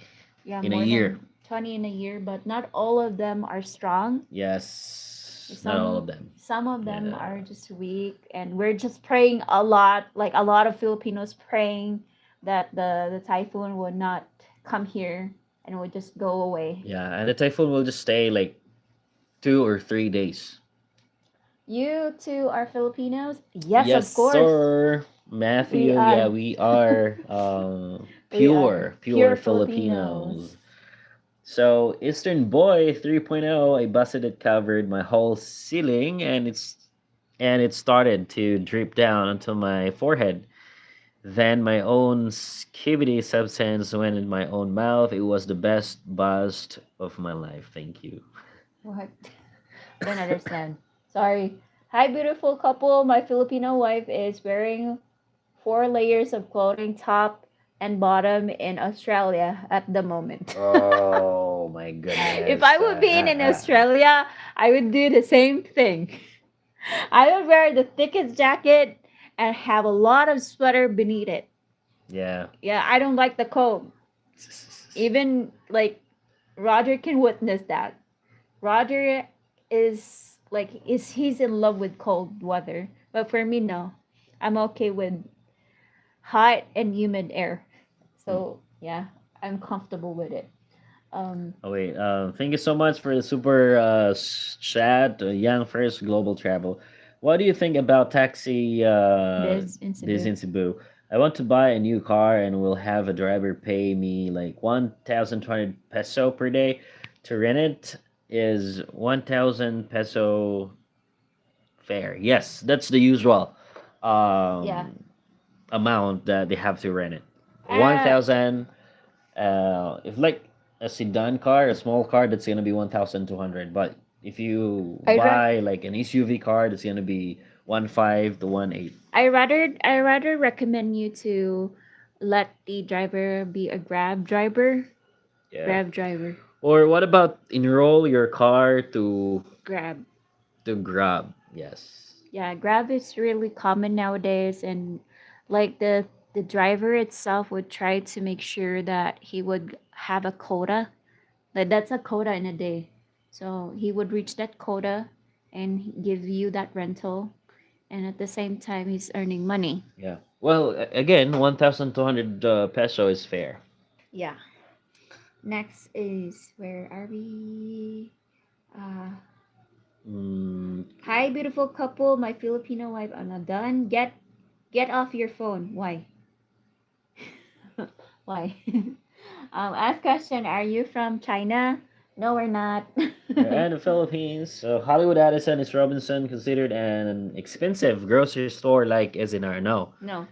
Yeah, in a more year. than 20 in a year, but not all of them are strong. Yes, not all Some of them. some of them Yeah, are just weak, and we're just praying a lot, like a lot of Filipinos praying that the typhoon would not come here and would just go away. yeah, and the typhoon will just stay like 2 or 3 days. You two are Filipinos? Yes, Yes, of course. sir. We Matthew, yeah, are. we are We are pure pure Filipinos. Filipinos. So, Eastern Boy 3.0, I busted it, covered my whole ceiling, and it started to drip down onto my forehead. Then my own skibidi substance went in my own mouth. It was the best bust of my life. Thank you. What? I don't understand. Sorry. Hi, beautiful couple. My Filipino wife is wearing 4 layers of clothing top and bottom in Australia at the moment. Oh my If goodness. I would be in Australia, I would do the same thing. I would wear the thickest jacket and have a lot of sweater beneath it. Yeah. Yeah, I don't like the cold. Even like Roger can witness that. Roger is like is he's in love with cold weather, but for me no. I'm okay with hot and humid air. Hmm. So, yeah, I'm comfortable with it. Um Oh wait, thank you so much for the super chat, Young First Global Travel. What do you think about taxi this in this Cebu. in Cebu? I want to buy a new car and will have a driver pay me like 1,200 peso per day. To rent it is 1,000 peso fare. Yes, that's the usual Yeah. um, amount that they have to rent it. Uh 1,000. If like a sedan car, a small car, that's gonna be 1,200. But if you I ra- buy like an SUV car, that's gonna be 1,500 to 1,800. I rather recommend you to let the driver be a Grab driver. Yeah. Grab driver. Or what about enroll your car Grab. to Grab? Yes. Yeah, Grab is really common nowadays, and like the driver itself would try to make sure that he would have a quota. Like that's a quota in a day. So he would reach that quota and give you that rental, and at the same time he's earning money. Yeah. Well, again, 1,200 peso is fair. Yeah. Next is where are we? Uh Mm, Hi beautiful couple, my Filipino wife Anna done. Get off your phone. Why? Why? Ask question, are you from China? No, we're not. and the Philippines. So Hollywood Addison is Robinson considered an expensive grocery store like SNR? No, No.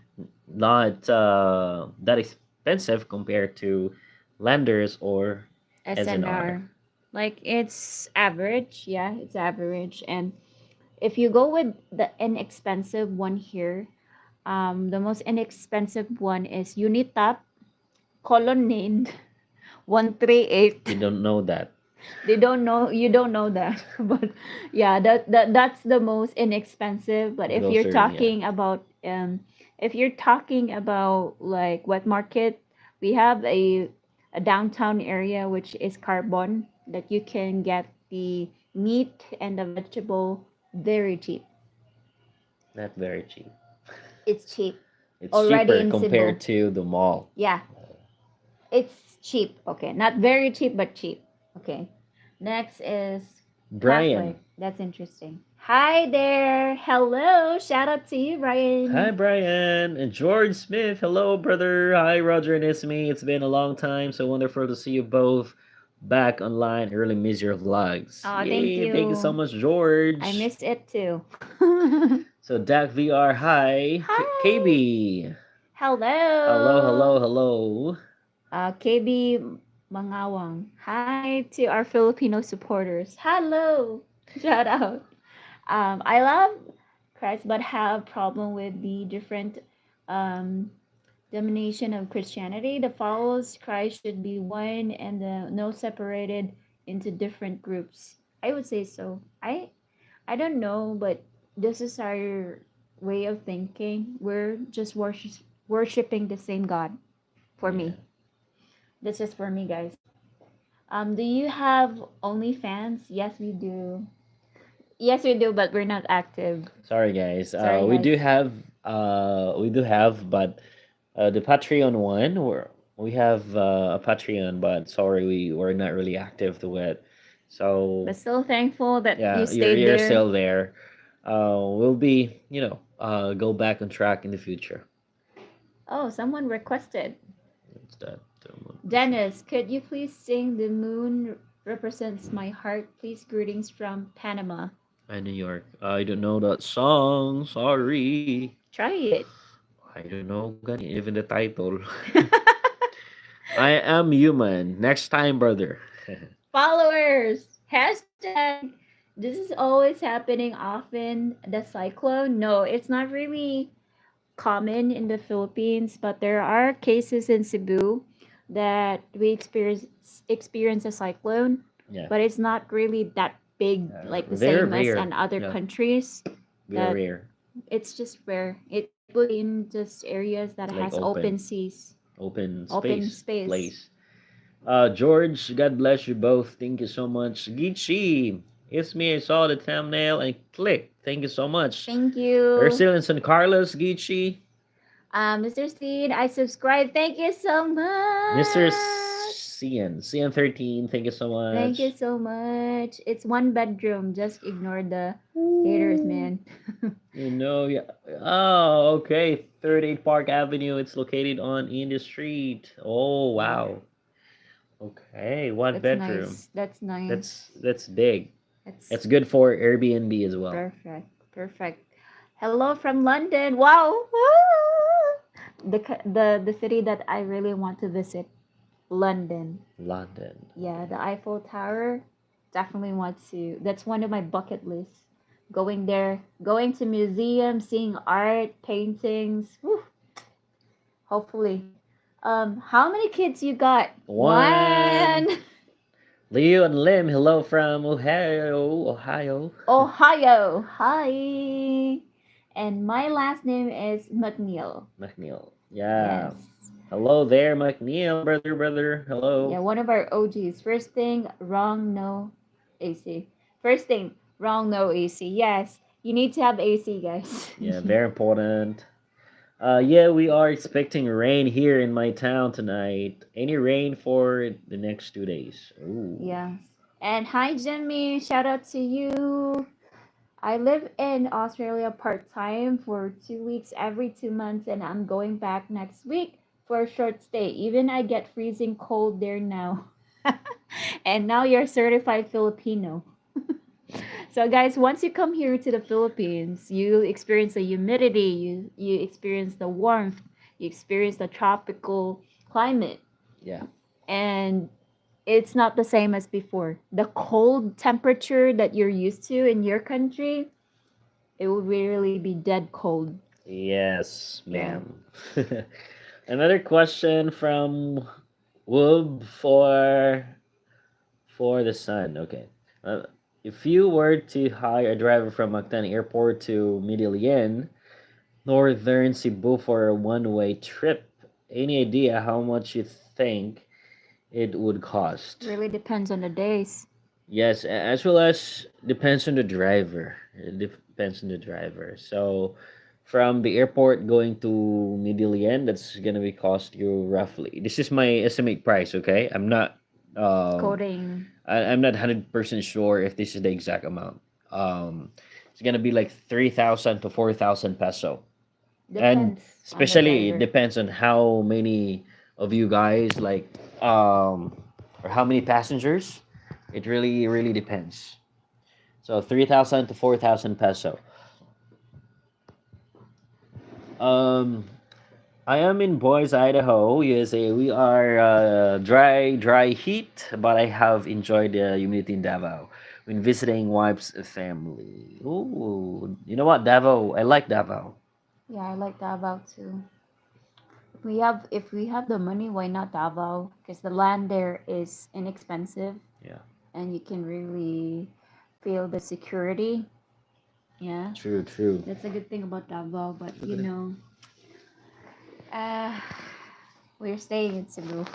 not that expensive compared to Landers or SNR. SNR. Like it's average, yeah, it's average. And if you go with the inexpensive one here, the most inexpensive one is Unitap Colonnade You 138. don't know that They don't know, you don't know that, but yeah, that's the most inexpensive. But grocery. Yeah, if you're talking about like wet market, we have a downtown area which is Carbon that you can get the meat and the vegetable very cheap. not very cheap. It's cheap It's already cheaper in Cebu. compared to the mall. Yeah, it's cheap. Okay, not very cheap, but cheap. Okay. Next is Brian. Catholic. That's interesting. Hi there. Hello. Shout out to you, Hi, Brian. Brian. And George Smith. Hello, brother. Hi, Roger and Ismi. It's been a long time. So wonderful to see you both back online. I really miss your vlogs. Oh, thank Yay. Thank you so you. much, I George. missed it too. So, Dak VR. Hi. Hi. KB. Hello, hello, Hello. hello. KB Mangawang. Hi to our Filipino supporters. Hello. Shout out. I love Christ, but have problem with the different um, domination of Christianity. The followers Christ should be one and the no separated into different groups. I would say so. I don't know, but this is our way of thinking. We're just worshiping the same God for Yeah. me. This is for me, guys. Do you have OnlyFans? Yes, we do. Yes, we do, but we're not active. Sorry, guys. Sorry, We guys. do have, but the Patreon one, we have a Patreon, but sorry, we're not really active to it. So But still thankful that you yeah, stayed you're there. still there. We'll be, go back on track in the future. Oh, someone requested. What's that? Dennis, could you please sing The Moon Represents My Heart? Please, greetings from Panama. New York. I don't know that song. Sorry. Try it. I don't know even the title. I am human. Next time, brother. Followers! Hashtag. This is always happening often. The cyclone? No, it's not really. common in the Philippines, but there are cases in Cebu that we experience a cyclone, Yeah, but it's not really that big, like the very same as rare. in other Yeah, countries. That very rare. it's just rare. It's usually in just areas that Like has open open, seas, open open space, space. place. George, God bless you both. Thank you so much. Gichi, it's me. I saw the thumbnail and clicked. Thank you so much. Thank you. Ursul and San Carlos, Gichi. Mr. Steed, I subscribe. Thank you so Mr. much. CN13, thank you so Thank you much. so much. It's one bedroom. Just ignore the haters, Ooh, man. you know, yeah. Oh, okay. 38 Park Avenue. It's located on in the street. Oh, Yeah, wow. Okay, one that's bedroom. nice. That's nice. That's big. That's It's good for Airbnb as well. perfect. Perfect. Hello from London. Wow. The city that I really want to visit, London. London. Yeah, Okay. the Eiffel Tower. Definitely want to. That's one of my bucket lists. Going there, going to museums, seeing art, paintings. Whew, hopefully. How many kids you got? One. One. Leo and Lim, hello from Ohio. Ohio. Ohio. Hi. And my last name is McNeil. McNeil. Yeah. Yes. Hello there, McNeil, brother. Hello. Yeah, one of our OGs. First thing, wrong, no AC. First thing, wrong, no AC. Yes, you need to have AC, guys. Yeah, very important. Yeah, we are expecting rain here in my town tonight. Any rain for the next 2 days? Ooh. Yes. And hi, Jimmy. Shout out to you. I live in Australia part time for 2 weeks every 2 months, and I'm going back next week for a short stay. Even I get freezing cold there now. And now you're certified Filipino. So guys, once you come here to the Philippines, you experience the humidity, you experience the warmth, you experience the tropical climate, Yeah. and it's not the same as before. The cold temperature that you're used to in your country, it will really be dead cold. Yes, Yeah. ma'am. Another question from Woob for the sun. Okay. Uh, if you were to hire a driver from Mactan Airport to Medellin, Northern Cebu for a one-way trip, any idea how much you think it would cost? Really depends on the days. Yes, as well as depends on the driver. It depends on the driver. So, from the airport going to Medellin, that's gonna be cost you roughly. This is my estimate price. Okay, I'm not. Um, Coding I'm not 100% sure if this is the exact amount. It's gonna be like 3,000 to 4,000 peso, and depends on the especially it driver. depends on how many of you guys or how many passengers. It really depends. So 3,000 to 4,000 peso. Um, I am in Boise, Idaho, USA. We are dry heat, but I have enjoyed the humidity in Davao when visiting wife's family. Ooh, you know what, Davao? I like Davao. Yeah, I like Davao too. If we have the money, why not Davao? Because the land there is inexpensive, Yeah, and you can really feel the security. Yeah, true. that's a good thing about Davao. But Look at it. uh, we're staying in Cebu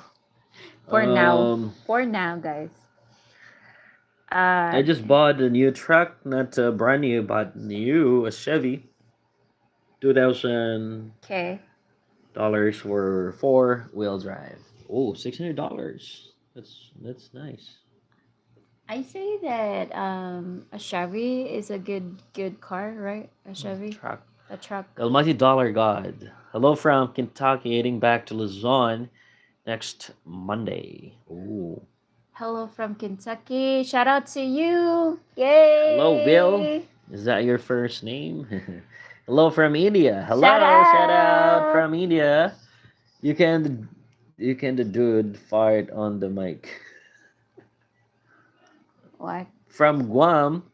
for now. Um, For now, guys. I just bought a new truck, not brand new, but new, a Chevy. $2,000 Okay. for four-wheel drive. Oh, $600. That's nice. I say that a Chevy is a good car, right? A Chevy, Truck. a truck. Almighty Dollar God. Hello from Kentucky, heading back to Luzon next Monday. Ooh. Hello from Kentucky. Shout out to you. Hello, Bill. Yay! Is that your first name? Hello from India. Shout Hello, shout out out. from India. You can you can the dude fart on the mic. What? From Guam,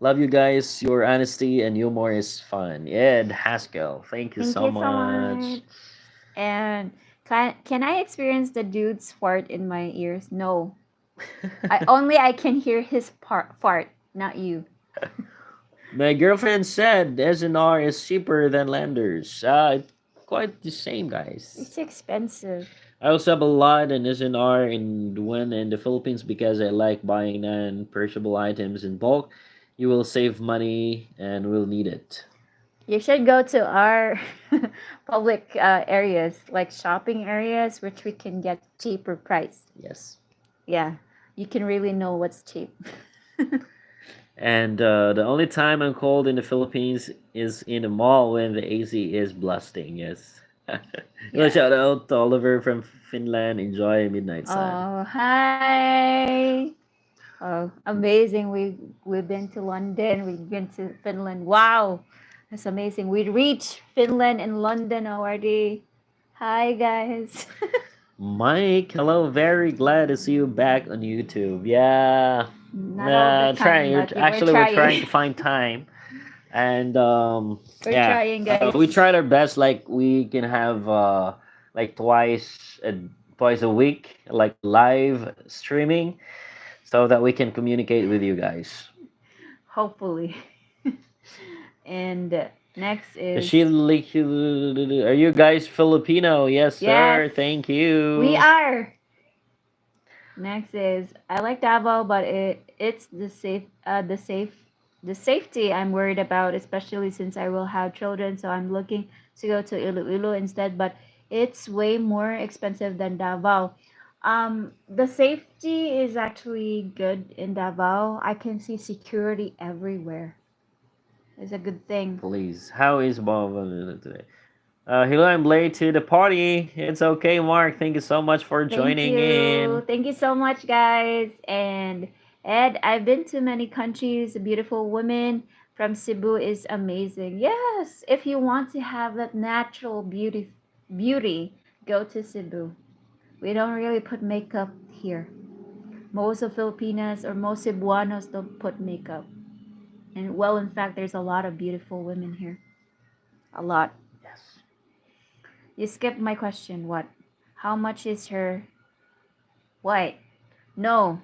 Love you guys. Your honesty and humor is fun. Ed Haskell, thank you Thank so you so much. much. And can I experience the dude's fart in my ears? No. I can hear his fart, not you. My girlfriend said SNR is cheaper than Landers. Quite the same, guys. It's expensive. I also have a lot in SNR in when in the Philippines because I like buying non-perishable items in bulk. You will save money and will need it. You should go to our public areas, like shopping areas, which we can get cheaper price. Yes. Yeah, you can really know what's cheap. And the only time I'm cold in the Philippines is in the mall when the AC is blasting. Yes. Well, Yeah. shout out to Oliver from Finland. Enjoy midnight sun. Oh, hi. Oh, amazing. We've been to London, we've been to Finland. Wow. That's amazing. We reached Finland and London already. Hi guys. Mike, hello. Very glad to see you back on YouTube. Yeah. Not all the time, Trying. but we're Actually, we're trying trying. to find time, and We're yeah, trying, guys. we tried our best. Like we can have like twice a week, like live streaming, so that we can communicate with you guys. Hopefully. And next Is is she like? Are you guys Filipino? Yes, yes, sir. Thank we you. are. Next is I like Davao, but it's the safety I'm worried about, especially since I will have children. So I'm looking to go to Iloilo instead, but it's way more expensive than Davao. The safety is actually good in Davao. I can see security everywhere. It's a good thing. Please, how is Bob today? Hello, I'm late to the party. It's okay, Mark. Thank you so much for Thank joining you. in. Thank you so much, guys. And Ed, I've been to many countries. A beautiful woman from Cebu is amazing. Yes, if you want to have that natural beauty, go to Cebu. We don't really put makeup here. Most of Filipinas or most Cebuanos don't put makeup. And well, in fact, there's a lot of beautiful women here. A lot. Yes. You skipped my question. What? How much is her? What? No.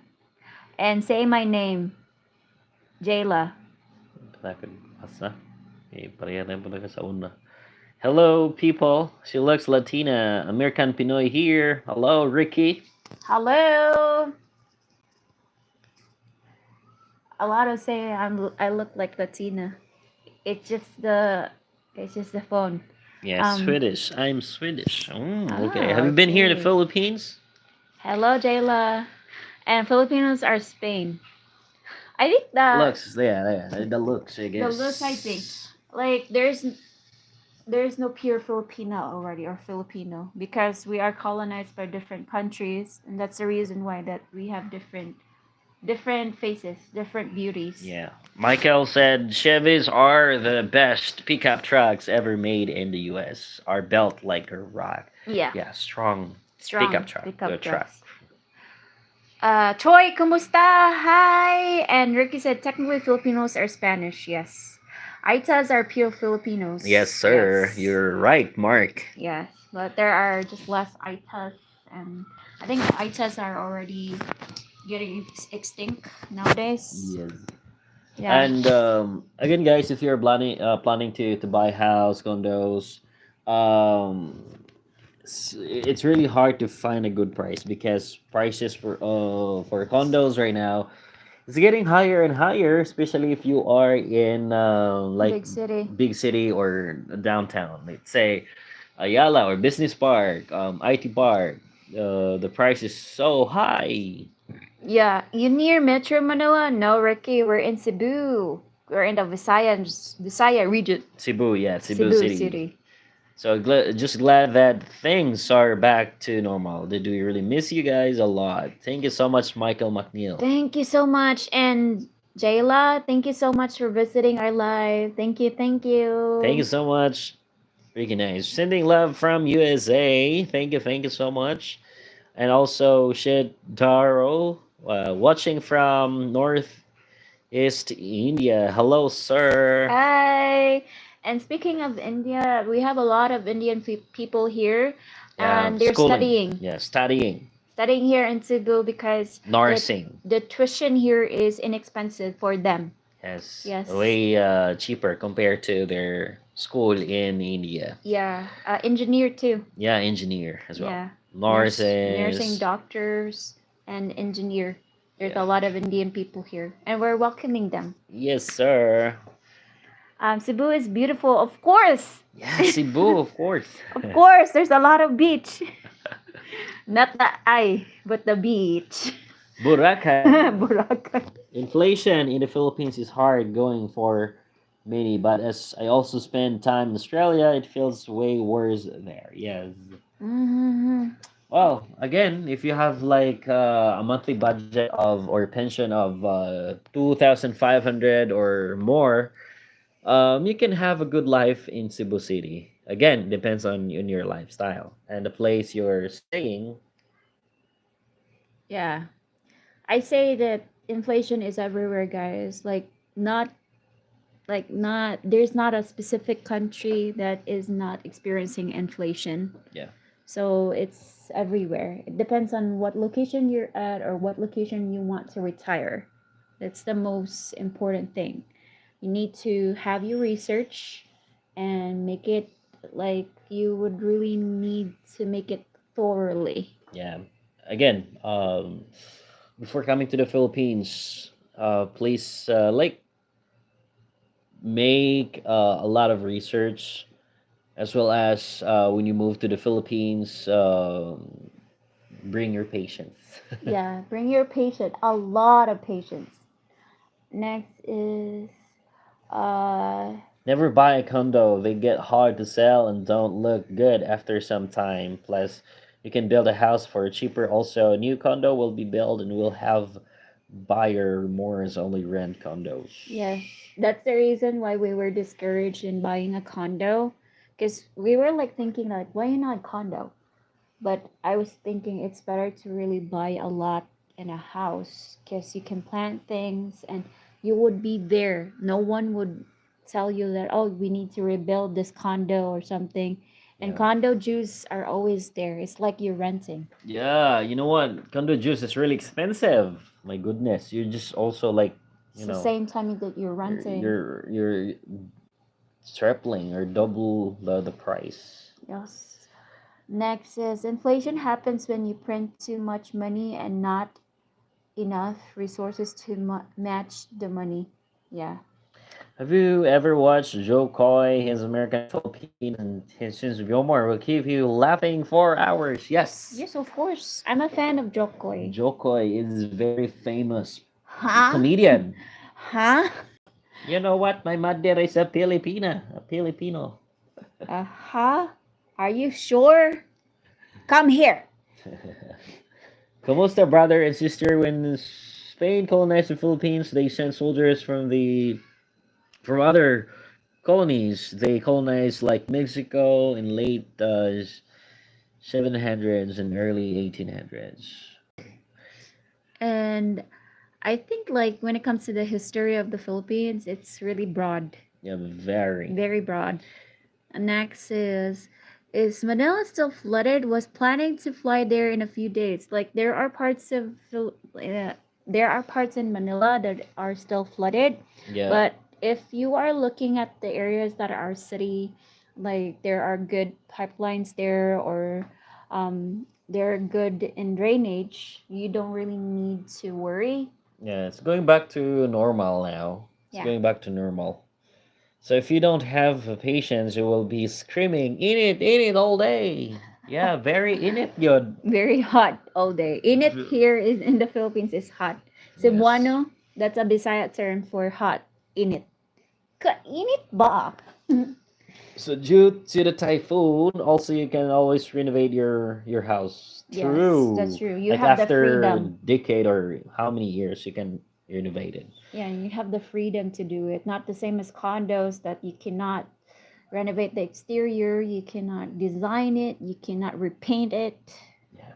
And say my name, Jayla. Takot asa. Pareha tayo punta sa una. Hello, people. She looks Latina. American Pinoy here. Hello, Ricky. Hello. A lot of say I look like Latina. It's just the it's just the phone. Yeah, Um. Swedish. I'm Swedish. Okay. Have Ah, you been here in the okay. Philippines? Hello, Jayla. And Filipinos are Spain. I think Looks, yeah, yeah. The looks, I the looks. I think guess. like there's no pure Filipino already or Filipino because we are colonized by different countries, and that's the reason why that we have different faces, different beauties. Yeah. Michael said Chevys are the best pickup trucks ever made in the US. Are built like a rock. Yeah, Yeah, strong strong pickup truck. pickup Good truck. trucks. Troy, kumusta? Hi. And Ricky said technically Filipinos are Spanish. Yes. Aitas are pure Filipinos. Yes, sir. Yes. You're right, Mark. Yes. But there are just less Aitas, and I think Aitas are already getting extinct nowadays. Yes. Yeah. And again, guys, if you're planning to buy house condos, um, it's really hard to find a good price because prices for condos right now it's getting higher and higher, especially if you are in like Big city. big city or downtown. Let's say Ayala or Business Park, IT Park. The price is so high. Yeah. You near Metro Manila? No, Ricky. We're in Cebu. We're in the Visaya region. Cebu, yeah, Cebu Cebu City. City. So just glad that things are back to normal. Did we really miss you guys a lot? Thank you so much, Michael McNeil. Thank you so much. And Jayla, thank you so much for visiting our live. Thank you. Thank you. Thank you so much. Freaking nice. Sending love from USA. Thank you so much. And also Shit Taro, watching from North East India. Hello, sir. Hi. And speaking of India, we have a lot of Indian people here, Yeah, and they're schooling. studying, Yeah, studying. studying here in Cebu because Nursing. the tuition here is inexpensive for them. Yes, Yes. way cheaper compared to their school in India. Yeah. Engineer too. Yeah, engineer as well. Yeah. Nursing, Nurses. doctors, and engineer. There's Yeah. a lot of Indian people here, and we're welcoming them. Yes, sir. Cebu is beautiful, of course. Yeah, Cebu, of course. Of course, there's a lot of beach. Not the eye, but the beach. Boracay. Boracay. Inflation in the Philippines is hard going for many, but as I also spend time in Australia, it feels way worse there. Yes. Mm-hmm. Well, again, if you have like a monthly budget of or pension of 2,500 or more, you can have a good life in Cebu City. Again, depends on your lifestyle and the place you're staying. Yeah. I say that inflation is everywhere, guys. Not there's not a specific country that is not experiencing inflation. Yeah. So it's everywhere. It depends on what location you're at or what location you want to retire. That's the most important thing. You need to have your research and make it like you would really need to make it thoroughly. Yeah. Again, before coming to the Philippines, please like make a lot of research as well as when you move to the Philippines, bring your patience. Yeah, bring your patient, a lot of patience. Next is uh Never buy a condo. They get hard to sell and don't look good after some time. Plus, you can build a house for cheaper. Also, a new condo will be built and will have buyer more as only rent condos. yes, that's the reason why we were discouraged in buying a condo because we were like thinking like why not condo? But I was thinking it's better to really buy a lot in a house because you can plant things and you would be there. No one would tell you that, oh, we need to rebuild this condo or something. And Yeah. condo Jews are always there. It's like you're renting. Yeah, you know what? Condo juice is really expensive. My goodness, you're just also like, It's you the know, same time that you're renting. you're tripling or double the price. Yes. Next is inflation happens when you print too much money and not enough resources to match the money. Yeah. Have you ever watched Joe Coy, his American Philippines, and his sense of humor will keep you laughing for hours? Yes. Yes, of course. I'm a fan of Jokoy. Joe Coy is very famous Huh? comedian. Huh? You know what? My mother is a Filipina, a Filipino. Huh? Are you sure? Come here. Kamusta, brother and sister? When Spain colonized the Philippines, they sent soldiers from other colonies. They colonized like Mexico in late 700s and early 1800s. And I think like when it comes to the history of the Philippines, it's really broad, Yeah, very. very broad. Next is Manila still flooded? Was planning to fly there in a few days. Like there are parts in Manila that are still flooded, Yeah. but if you are looking at the areas that are city, like there are good pipelines there or they're good in drainage, you don't really need to worry. Yeah, it's going back to normal now. It's Yeah. going back to normal. So if you don't have patience, you will be screaming, in it all day. Yeah, very in it, yun. Very hot all day. Init here is in the Philippines is hot. Cebuano, that's a Bisaya term for hot. Init. Kainit ba? So due to the typhoon, also you can always renovate your house. Yes, True. that's true. You Like have the after a freedom. decade or how many years you can renovate it. Yeah, you have the freedom to do it. Not the same as condos that you cannot renovate the exterior, you cannot design it, you cannot repaint it. Yeah.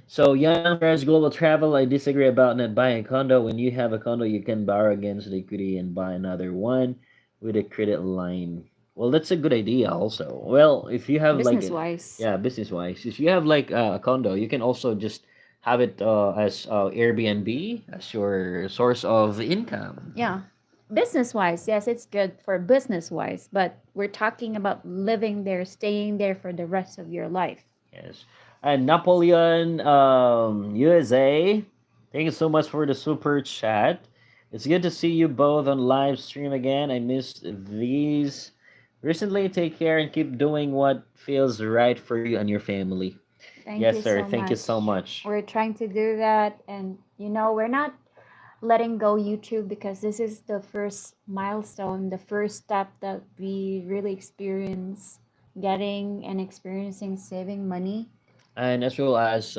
So young, fresh global travel. I disagree about not buying a condo. When you have a condo, you can borrow against the equity and buy another one with a credit line. Well, that's a good idea. Also, well, if you have like Business a, wise. yeah, business wise, if you have like a condo, you can also just have it as Airbnb as your source of income. Yeah. Business wise, yes, it's good for business wise, but we're talking about living there, staying there for the rest of your life. Yes. And Napoleon, USA, thank you so much for the super chat. It's good to see you both on live stream again. I missed these recently. Take care and keep doing what feels right for you and your family. Thank Yes, you sir. so Thank you much. so much. We're trying to do that, and we're not letting go YouTube because this is the first milestone, the first step that we really experience getting and experiencing saving money. And as well as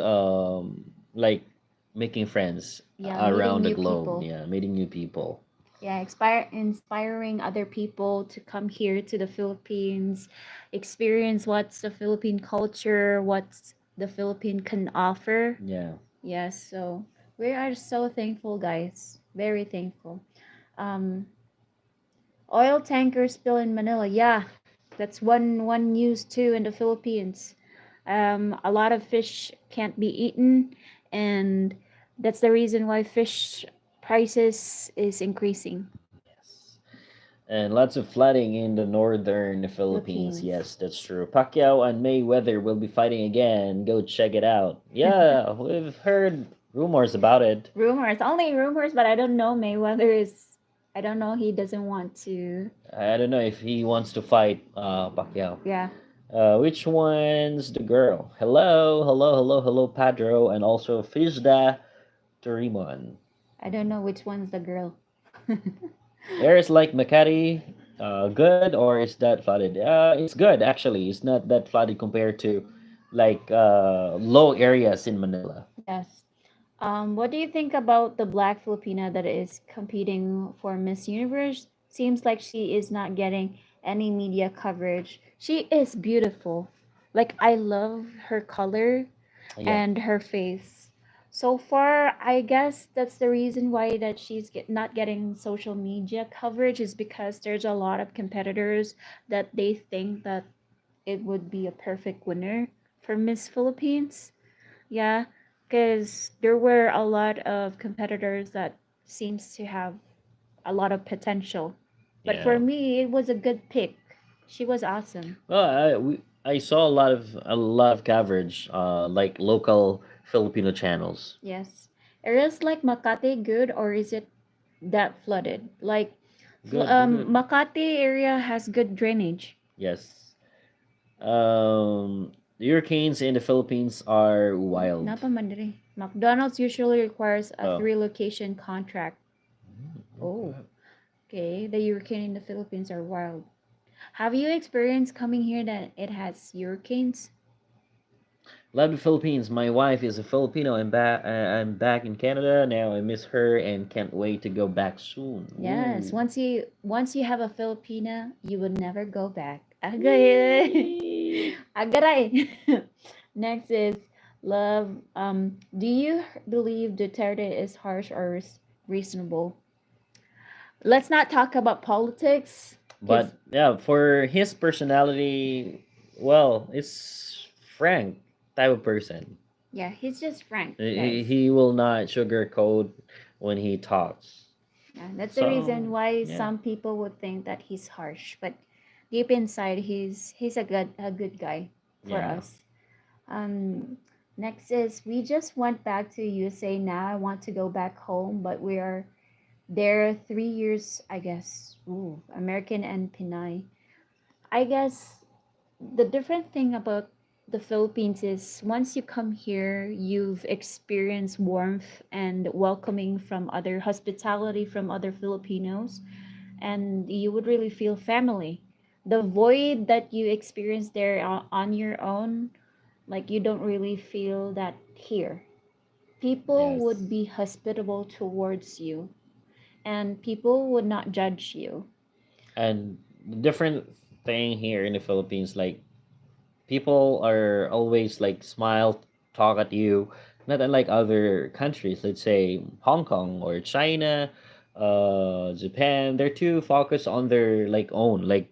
like making friends Yeah, meeting around the new globe. people. Yeah, meeting new people. Yeah, inspiring other people to come here to the Philippines, experience what's the Philippine culture, what's the Philippine can offer. Yeah. Yes, so we are so thankful, guys. Very thankful. Um, Oil tanker spill in Manila. Yeah, that's one news too in the Philippines. A lot of fish can't be eaten, and that's the reason why fish prices is increasing. Yes. And lots of flooding in the northern Philippines. Philippines. Yes, that's true. Pacquiao and Mayweather will be fighting again. Go check it out. Yeah, we've heard rumors about it. Rumors, only rumors, but I don't know. Mayweather is. I don't know. He doesn't want to. I don't know if he wants to fight Pacquiao. Yeah, Which one's the girl? Hello, hello, hello, hello, Padro, and also Fizda Turimon. I don't know which one's the girl. Areas like Makati, good or is that flooded? It's good actually. It's not that flooded compared to like low areas in Manila. Yes. What do you think about the black Filipina that is competing for Miss Universe? Seems like she is not getting any media coverage. She is beautiful. Like I love her color Yeah. and her face. So far, I guess that's the reason why that not getting social media coverage is because there's a lot of competitors that they think that it would be a perfect winner for Miss Philippines. Yeah, because there were a lot of competitors that seems to have a lot of potential. But for Yeah. me, it was a good pick. She was awesome. Well, I saw a lot of coverage, like local Filipino channels. Yes. Areas like Makati good or is it that flooded? Like Good, good. Makati area has good drainage. Yes. The hurricanes in the Philippines are wild. Napa man diri. McDonald's usually requires a Oh. three location contract. Oh, Okay. okay. The hurricane in the Philippines are wild. Have you experienced coming here that it has hurricanes? Love the Philippines. My wife is a Filipino. I'm back in Canada now. I miss her and can't wait to go back soon. Yes. Ooh. Once you have a Filipina, you would never go back. Agay. Whee! Agaray. Next is love. Do you believe Duterte is harsh or reasonable? Let's not talk about politics, because But yeah, for his personality, well, it's frank type of person. yeah, he's just frank, He, guys. he will not sugarcoat when he talks. Yeah, that's the reason So why yeah, some people would think that he's harsh, but deep inside, he's a good guy for yeah. us. Um, Next is we just went back to USA now. I want to go back home, but we are there 3 years, I guess. Ooh, American and Pinay. I guess the different thing about the Philippines is once you come here, you've experienced warmth and welcoming from other hospitality from other Filipinos, and you would really feel family. The void that you experience there on your own, like you don't really feel that here. People Yes. would be hospitable towards you, and people would not judge you. And the different thing here in the Philippines, like people are always like smile, talk at you. Not unlike other countries, let's say Hong Kong or China, Japan. They're too focused on their like own, like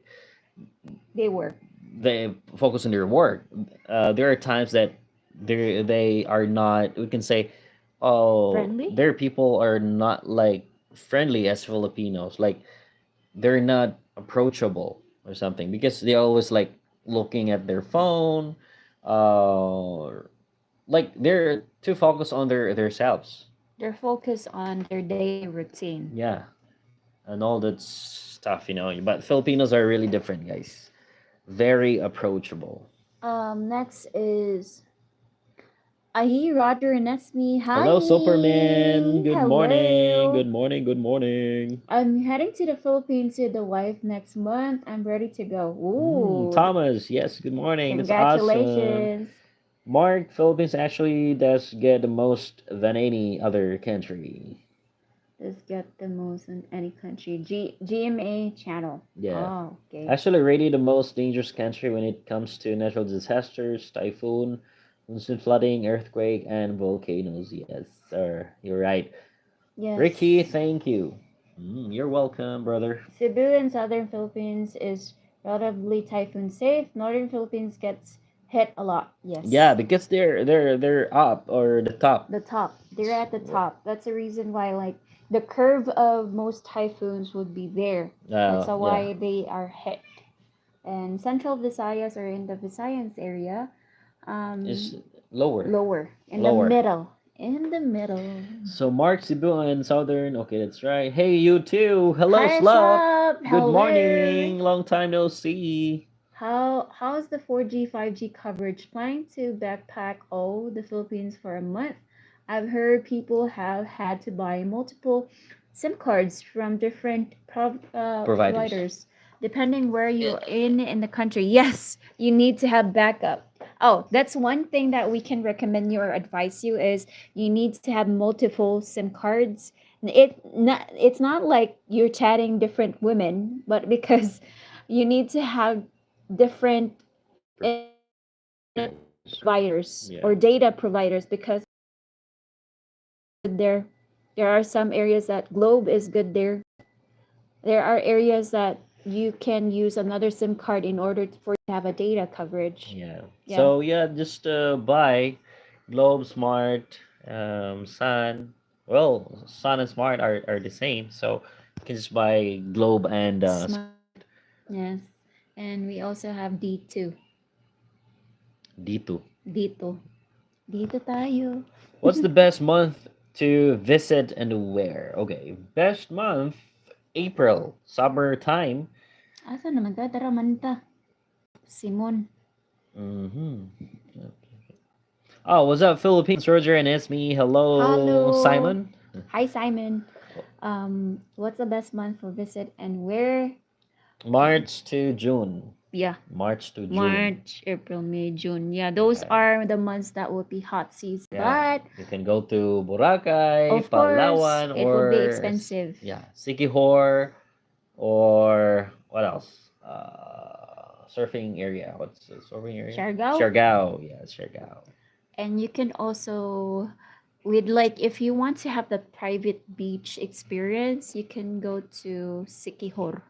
They work they focus on their work. There are times that they are not. We can say, oh, friendly. their people are not like friendly as Filipinos. Like they're not approachable or something because they always like looking at their phone. Like they're too focused on their selves. They're focused on their daily routine. Yeah, and all that stuff, But Filipinos are really different, guys. Very approachable. Next is Ahi, Roger and Esme. Hi. Hello, Superman. Good morning. Hello. Good morning. Good morning. I'm heading to the Philippines with the wife next month. I'm ready to go. Ooh. Thomas, yes, good morning. That's awesome. Congratulations. Mark, Philippines actually does get the most than any other country. Let's get the most in any country. GMA channel. Yeah. Oh, okay. Actually, rated the most dangerous country when it comes to natural disasters, typhoon, monsoon flooding, earthquake, and volcanoes. Yes, sir. You're right. Yes. Ricky, thank you. You're welcome, brother. Cebu and southern Philippines is relatively typhoon safe. Northern Philippines gets hit a lot. Yes. Yeah, because they're up or the top. The top. They're at the top. That's the reason why like the curve of most typhoons would be there. That's why they are hit. And central Visayas or in the Visayas area, It's lower. lower in Lower. the middle. In the middle. So Mark, Cebu, and Southern. Okay, that's right. Hey, you too. Hello, Hi, Slop. Slop. Good Hello. morning. Long time no see. How's the 4G 5G coverage? Planning to backpack all the Philippines for a month. I've heard people have had to buy multiple SIM cards from different providers depending where you're in the country. Yes, you need to have backup. Oh, that's one thing that we can recommend you or advise you is you need to have multiple SIM cards. It's not like you're chatting different women, but because you need to have different providers or data providers because there are some areas that Globe is good there. There are areas that you can use another SIM card in order for you to have a data coverage. Yeah. Yeah. So yeah, just buy Globe, Smart, Sun. Well, Sun and Smart are the same, so you can just buy Globe and Smart. Yes. And we also have D2. D2. Dito. Dito tayo. What's the best month to visit and where? Okay, best month, April, summertime. Asa naman ta? Tara man ta. Simon. Oh, what's up, Philippines? Roger and Ismi. Hello, Hello. Simon. Hi, Simon. What's the best month for visit and where? March to June. Yeah. March to June. March, April, May, June. Yeah, those are the months that will be hot season. Yeah. But You can go to Boracay, of course, Palawan, it or would be expensive. Yeah, Sikihor, or what else? Surfing area. What's the surfing area? Siargao. Siargao. Yeah, Siargao. And you can also, with like, if you want to have the private beach experience, you can go to Sikihor.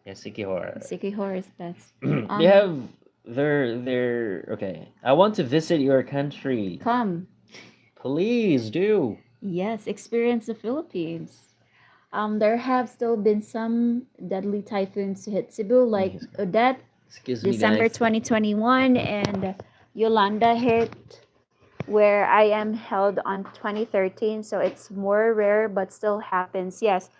Yeah, Sikihor. Sikihor is best. They have their okay. I want to visit your country. Come. Please do. Yes, experience the Philippines. There have still been some deadly typhoons to hit Cebu, like Odette, Excuse me, December guys. 2021, and Yolanda hit where I am held on 2013. So it's more rare, but still happens. Yes.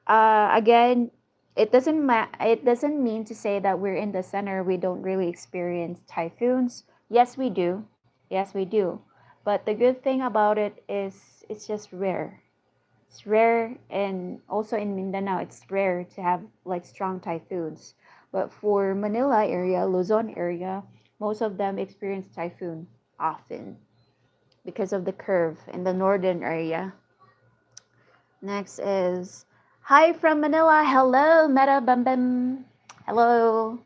Again, it doesn't mean to say that we're in the center we don't really experience typhoons. Yes, we do. Yes, we do. But the good thing about it is it's just rare. It's rare, and also in Mindanao, it's rare to have like strong typhoons. But for Manila area, Luzon area, most of them experience typhoon often because of the curve in the northern area. Next is hi from Manila. Hello, Meta Bam Bam. Hello.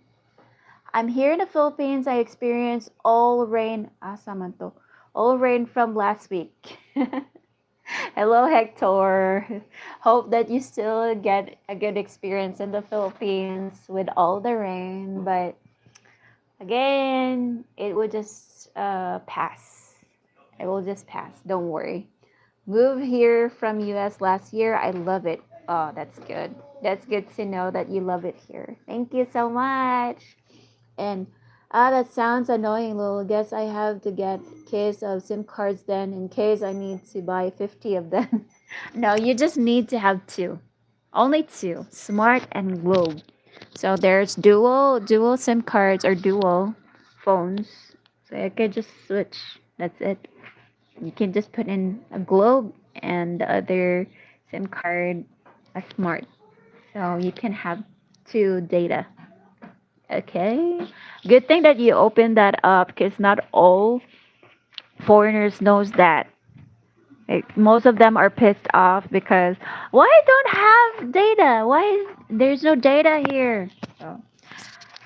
I'm here in the Philippines. I experience all rain. Asa man to? all rain from last week. Hello, Hector. Hope that you still get a good experience in the Philippines with all the rain, but again, it will just pass. It will just pass. Don't worry. Moved here from US last year. I love it. Oh, that's good. That's good to know that you love it here. Thank you so much. And that sounds annoying, Lil. Guess I have to get case of SIM cards then in case I need to buy 50 of them. No, you just need to have two. Only two. Smart and Globe. So there's dual SIM cards or dual phones. So you can just switch. That's it. You can just put in a Globe and the other SIM card a Smart. So you can have two data. Okay. Good thing that you opened that up because not all foreigners knows that. Like, most of them are pissed off because why I don't have data? Why is there's no data here? So,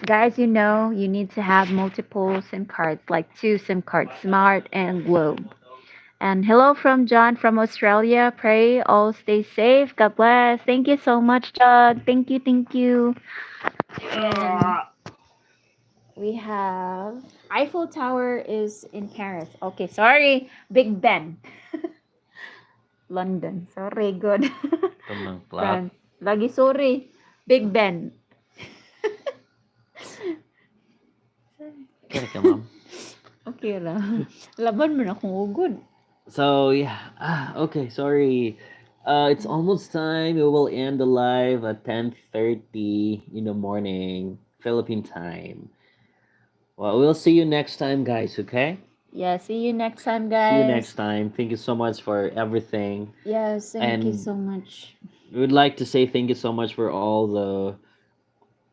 guys, you know you need to have multiple SIM cards, like two SIM cards, Smart and Globe. And hello from John from Australia. Pray all stay safe. God bless. Thank you so much, John. Thank you, thank you. And we have Eiffel Tower is in Paris. Okay, sorry. Big Ben. London. Sorry, good. Tumang plat. France. Lagi sorry. Big Ben. Kaya ka, ma'am. Okay ra. Laban man akong ugod. So yeah, okay, sorry. It's almost time. We will end the live at 10:30 in the morning, Philippine time. Well, we'll see you next time, guys. Okay. Yeah, see you next time, See you next guys. time. Thank you so much for everything, Yes, thank you and so much. we would like to say thank you so much for all the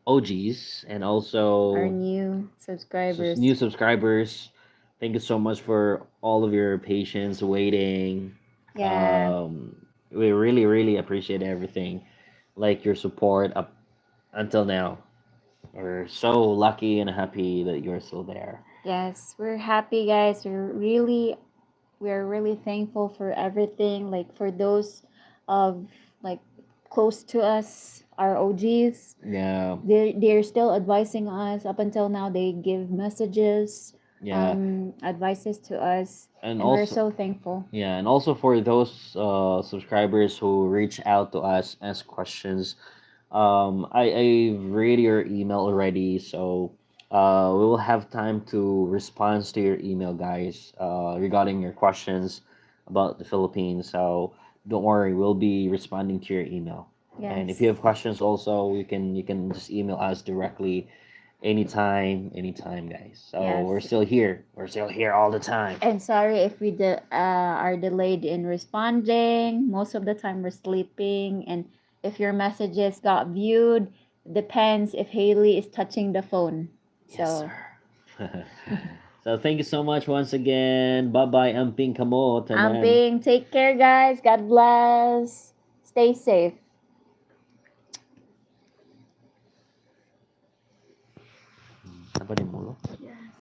OGs and Our also new subscribers. new subscribers. Thank you so much for all of your patience waiting. Yeah. We really, really appreciate everything, like your support up until now. We're so lucky and happy that you're still there. Yes, we're happy, guys. We're really thankful for everything. Like for those of like close to us, our OGs. Yeah, They're still advising us up until now. They give messages, yeah, advices to us, and and we're also so thankful. yeah, and also for those subscribers who reach out to us, ask questions. I've read your email already, so we will have time to respond to your email, guys, regarding your questions about the Philippines. So don't worry, we'll be responding to your email. And if Yes. you have questions, also you can just email us directly, anytime, guys. So Yes. we're still here. We're still here all the time. And sorry if we are delayed in responding. Most of the time we're sleeping, and if your messages got viewed, depends if Haley is touching the phone. Yes, So, sir. So thank you so much once again. Bye bye, Amping Kamo, Tanan. Amping, take care, guys. God bless. Stay safe. Apa nih mulu?